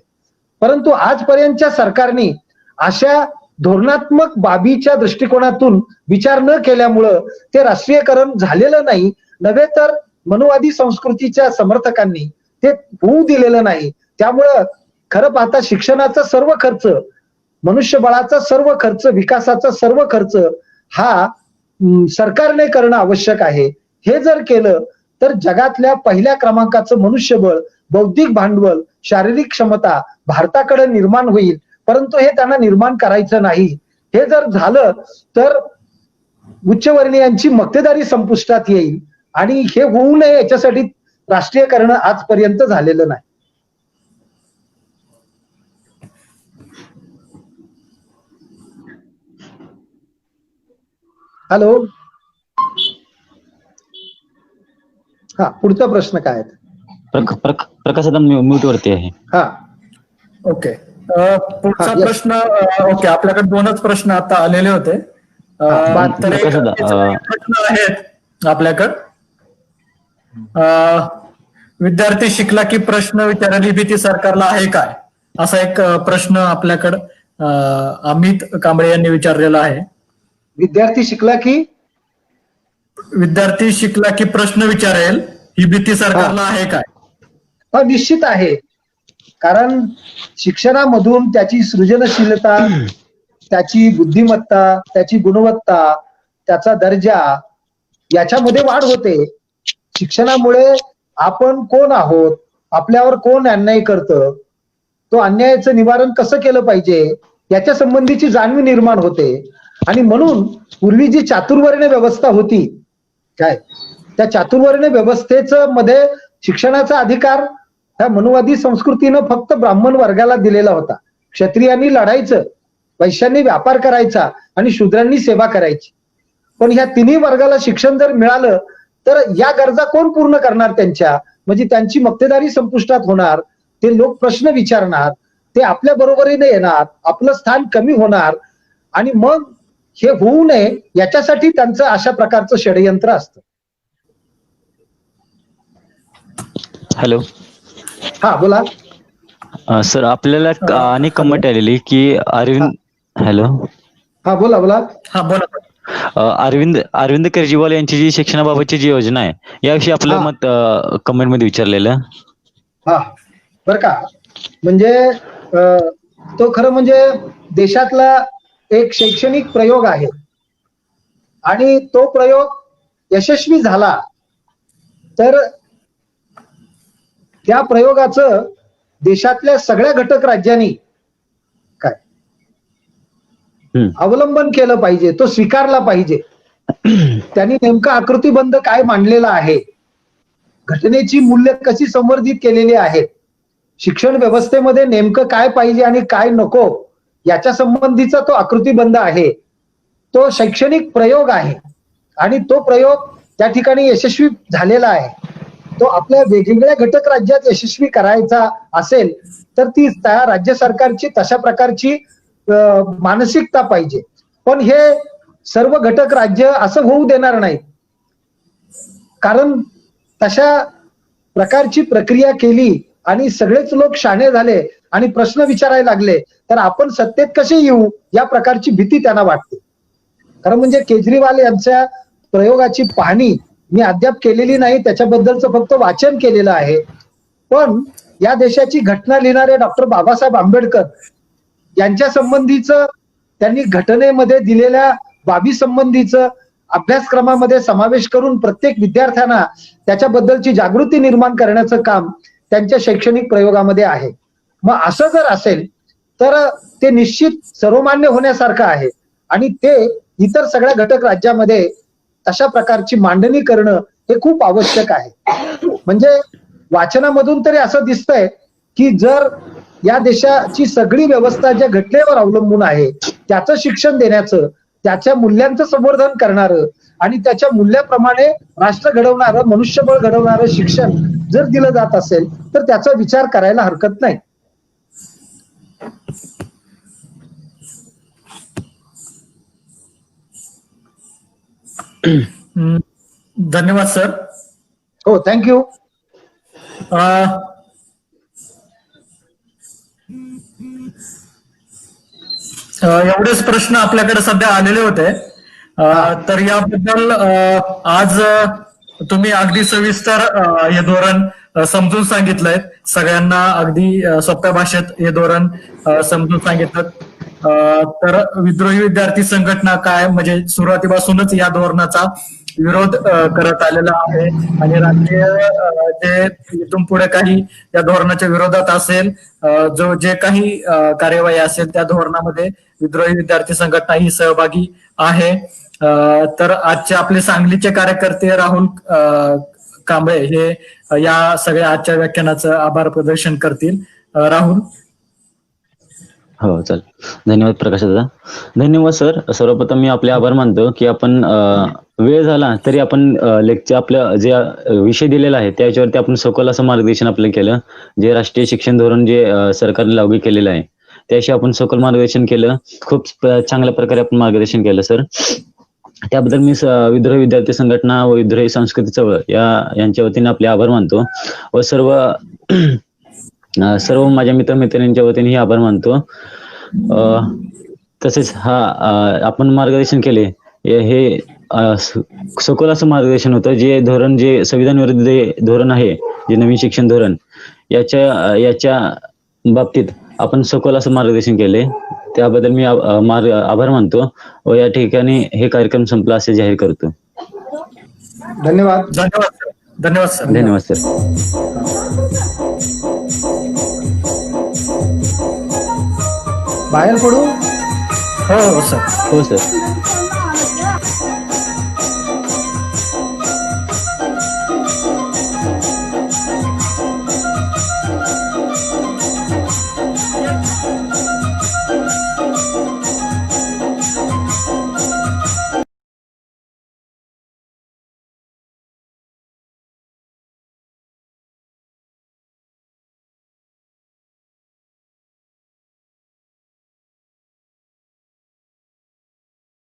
परंतु आजपर्यंतच्या सरकारने अशा धोरणात्मक बाबीच्या दृष्टिकोनातून विचार न केल्यामुळं ते राष्ट्रीयकरण झालेलं नाही, नव्हे तर मनुवादी संस्कृतीच्या समर्थकांनी ते होऊ दिलेलं नाही. त्यामुळं खरं पाहता शिक्षणाचा सर्व खर्च, मनुष्यबळाचा सर्व खर्च, विकासाचा सर्व खर्च हा सरकारने करणं आवश्यक आहे. हे जर केलं तर जगातल्या पहिल्या क्रमांकाचं मनुष्यबळ, बौद्धिक भांडवल, शारीरिक क्षमता भारताकडे निर्माण होईल. परंतु हे त्यांना निर्माण करायचं नाही. हे जर झालं तर उच्चवर्णीयांची मक्तेदारी संपुष्टात येईल आणि हे होऊ नये याच्यासाठी राष्ट्रीयकरण आजपर्यंत झालेलं नाही. हॅलो, हा पुढचा प्रश्न काय आहे? प्रकाश दादा म्यूट वरती आहे. हा ओके. पुढचा yes. प्रश्न. ओके, आपल्याकडे 2च प्रश्न आता आलेले होते. तर एक प्रश्न आहेत आपल्याकडे. विद्यार्थी शिकला की प्रश्न विचारायची भीती सरकारला आहे काय, असा एक प्रश्न आपल्याकडे अमित कांबळे यांनी विचारलेला आहे. विद्यार्थी शिकला की प्रश्न विचारेल ही भीती सरकारला आहे काय? निश्चित आहे. कारण शिक्षणामधून त्याची सृजनशीलता, त्याची बुद्धिमत्ता, त्याची गुणवत्ता, त्याचा दर्जा याच्यामध्ये वाढ होते. शिक्षणामुळे आपण कोण आहोत, आपल्यावर कोण अन्याय करतं, तो अन्यायाचं निवारण कसं केलं पाहिजे याच्या संबंधीची जाणीव निर्माण होते. आणि म्हणून पूर्वी जी चातुर्वर्ण्य व्यवस्था होती, काय त्या चातुर्वर्ण्य व्यवस्थेचं मध्ये शिक्षणाचा अधिकार ह्या मनुवादी संस्कृतीनं फक्त ब्राह्मण वर्गाला दिलेला होता. क्षत्रियांनी लढायचं, वैश्यांनी व्यापार करायचा आणि शूद्रांनी सेवा करायची. पण ह्या तिन्ही वर्गाला शिक्षण जर मिळालं तर या गरजा कोण पूर्ण करणार त्यांच्या? म्हणजे त्यांची मक्तेदारी संपुष्टात होणार, ते लोक प्रश्न विचारणार, ते आपल्या बरोबरीने येणार, आपलं स्थान कमी होणार आणि मग हे होऊ नये याच्यासाठी त्यांचं अशा प्रकारचं षडयंत्र असतं. हॅलो, हा बोला सर. आपल्याला अनेक कमेंट आलेली की अरविंद. हॅलो, हा बोला. हा बोला. अरविंद केजरीवाल यांची जी शिक्षणाबाबतची जी योजना आहे याविषयी आपलं मत कमेंट मध्ये विचारलेलं. हा बर का, म्हणजे तो खरं म्हणजे देशातला एक शैक्षणिक प्रयोग आहे आणि तो प्रयोग यशस्वी झाला तर त्या प्रयोगाचं देशातल्या सगळ्या घटक राज्यांनी काय अवलंबन केलं पाहिजे, तो स्वीकारला पाहिजे. त्यांनी नेमकं आकृतीबंध काय मांडलेलं आहे, घटनेची मूल्य कशी संवर्धित केलेली आहेत, शिक्षण व्यवस्थेमध्ये नेमकं काय पाहिजे आणि काय नको याच्या संबंधीचा तो आकृतीबंध आहे. तो शैक्षणिक प्रयोग आहे आणि तो प्रयोग त्या ठिकाणी यशस्वी झालेला आहे. तो आपल्या वेगवेगळ्या घटक राज्यात यशस्वी करायचा असेल तर ती त्या राज्य सरकारची तशा प्रकारची मानसिकता पाहिजे. पण हे सर्व घटक राज्य असं होऊ देणार नाही, कारण तशा प्रकारची प्रक्रिया केली आणि सगळेच लोक शाणे झाले आणि प्रश्न विचारायला लागले तर आपण सत्तेत कसे येऊ या प्रकारची भीती त्यांना वाटते. खरं म्हणजे केजरीवाल यांच्या प्रयोगाची पाहणी मी अद्याप केलेली नाही, त्याच्याबद्दलचं फक्त वाचन केलेलं आहे. पण या देशाची घटना लिहिणारे डॉक्टर बाबासाहेब आंबेडकर यांच्या संबंधीचं, त्यांनी घटनेमध्ये दिलेल्या बाबी संबंधीचं अभ्यासक्रमामध्ये समावेश करून प्रत्येक विद्यार्थ्यांना त्याच्याबद्दलची जागृती निर्माण करण्याचं काम त्यांच्या शैक्षणिक प्रयोगामध्ये आहे. मग असं जर असेल तर ते निश्चित सर्वमान्य होण्यासारखं आहे आणि ते इतर सगळ्या घटक राज्यामध्ये अशा प्रकारची मांडणी करणं हे खूप आवश्यक आहे. म्हणजे वाचनामधून तरी असं दिसतंय की जर या देशाची सगळी व्यवस्था ज्या घटनेवर अवलंबून आहे त्याचं शिक्षण देण्याचं, त्याच्या मूल्यांचं संवर्धन करणारं आणि त्याच्या मूल्याप्रमाणे राष्ट्र घडवणारं, मनुष्यबळ घडवणारं शिक्षण जर दिलं जात असेल तर त्याचा विचार करायला हरकत नाही. धन्यवाद सर. हो, थँक्यू. एवढेच प्रश्न आपल्याकडे सध्या आलेले होते. तर याबद्दल आज तुम्ही अगदी सविस्तर हे धोरण समजून सांगितलंय. सगळ्यांना अगदी सोप्या भाषेत हे धोरण समजून सांगितलं. तर विद्रोही विद्यार्थी संघटना काय म्हणजे सुरुवातीपासूनच या धोरणाचा विरोध करत आलेला आहे आणि राष्ट्रीय जे इथून पुढे काही या धोरणाच्या विरोधात असेल, जे काही कार्यवाही असेल त्या धोरणामध्ये विद्रोही विद्यार्थी संघटना ही सहभागी आहे. तर आजचे आपले सांगलीचे कार्यकर्ते राहुल कांबळे हे या सगळ्या आजच्या व्याख्यानाचं आभार प्रदर्शन करतील. राहुल. हो, चल. धन्यवाद प्रकाश दादा. धन्यवाद सर. सर्वप्रथम मी आपले आभार मानतो की आपण वेळ झाला तरी आपण लेक्चर आपल्या जे विषय दिलेला आहे त्याच्यावरती आपण सखोल असं मार्गदर्शन आपलं केलं. जे राष्ट्रीय शिक्षण धोरण जे सरकारने लागू केलेलं आहे त्याशी आपण सखोल मार्गदर्शन केलं. खूप चांगल्या प्रकारे आपण मार्गदर्शन केलं सर. त्याबद्दल मी विद्रोही विद्यार्थी संघटना व विद्रोही संस्कृती चळवळ यांच्या वतीने आपले आभार मानतो व सर्व माझ्या मित्रमैत्रिणींच्या वतीने आभार मानतो. तसेच आपण मार्गदर्शन केले हे सखोल असं मार्गदर्शन होतं. जे धोरण जे संविधान विरुद्ध धोरण आहे जे नवीन शिक्षण धोरण याच्या बाबतीत आपण सखोल असं मार्गदर्शन केले. त्याबद्दल मी आभार मानतो व या ठिकाणी हे कार्यक्रम संपला असे जाहीर करतो. धन्यवाद. धन्यवाद सर. धन्यवाद सर. धन्यवाद सर. बाहेर पडू. हो सर. हो सर.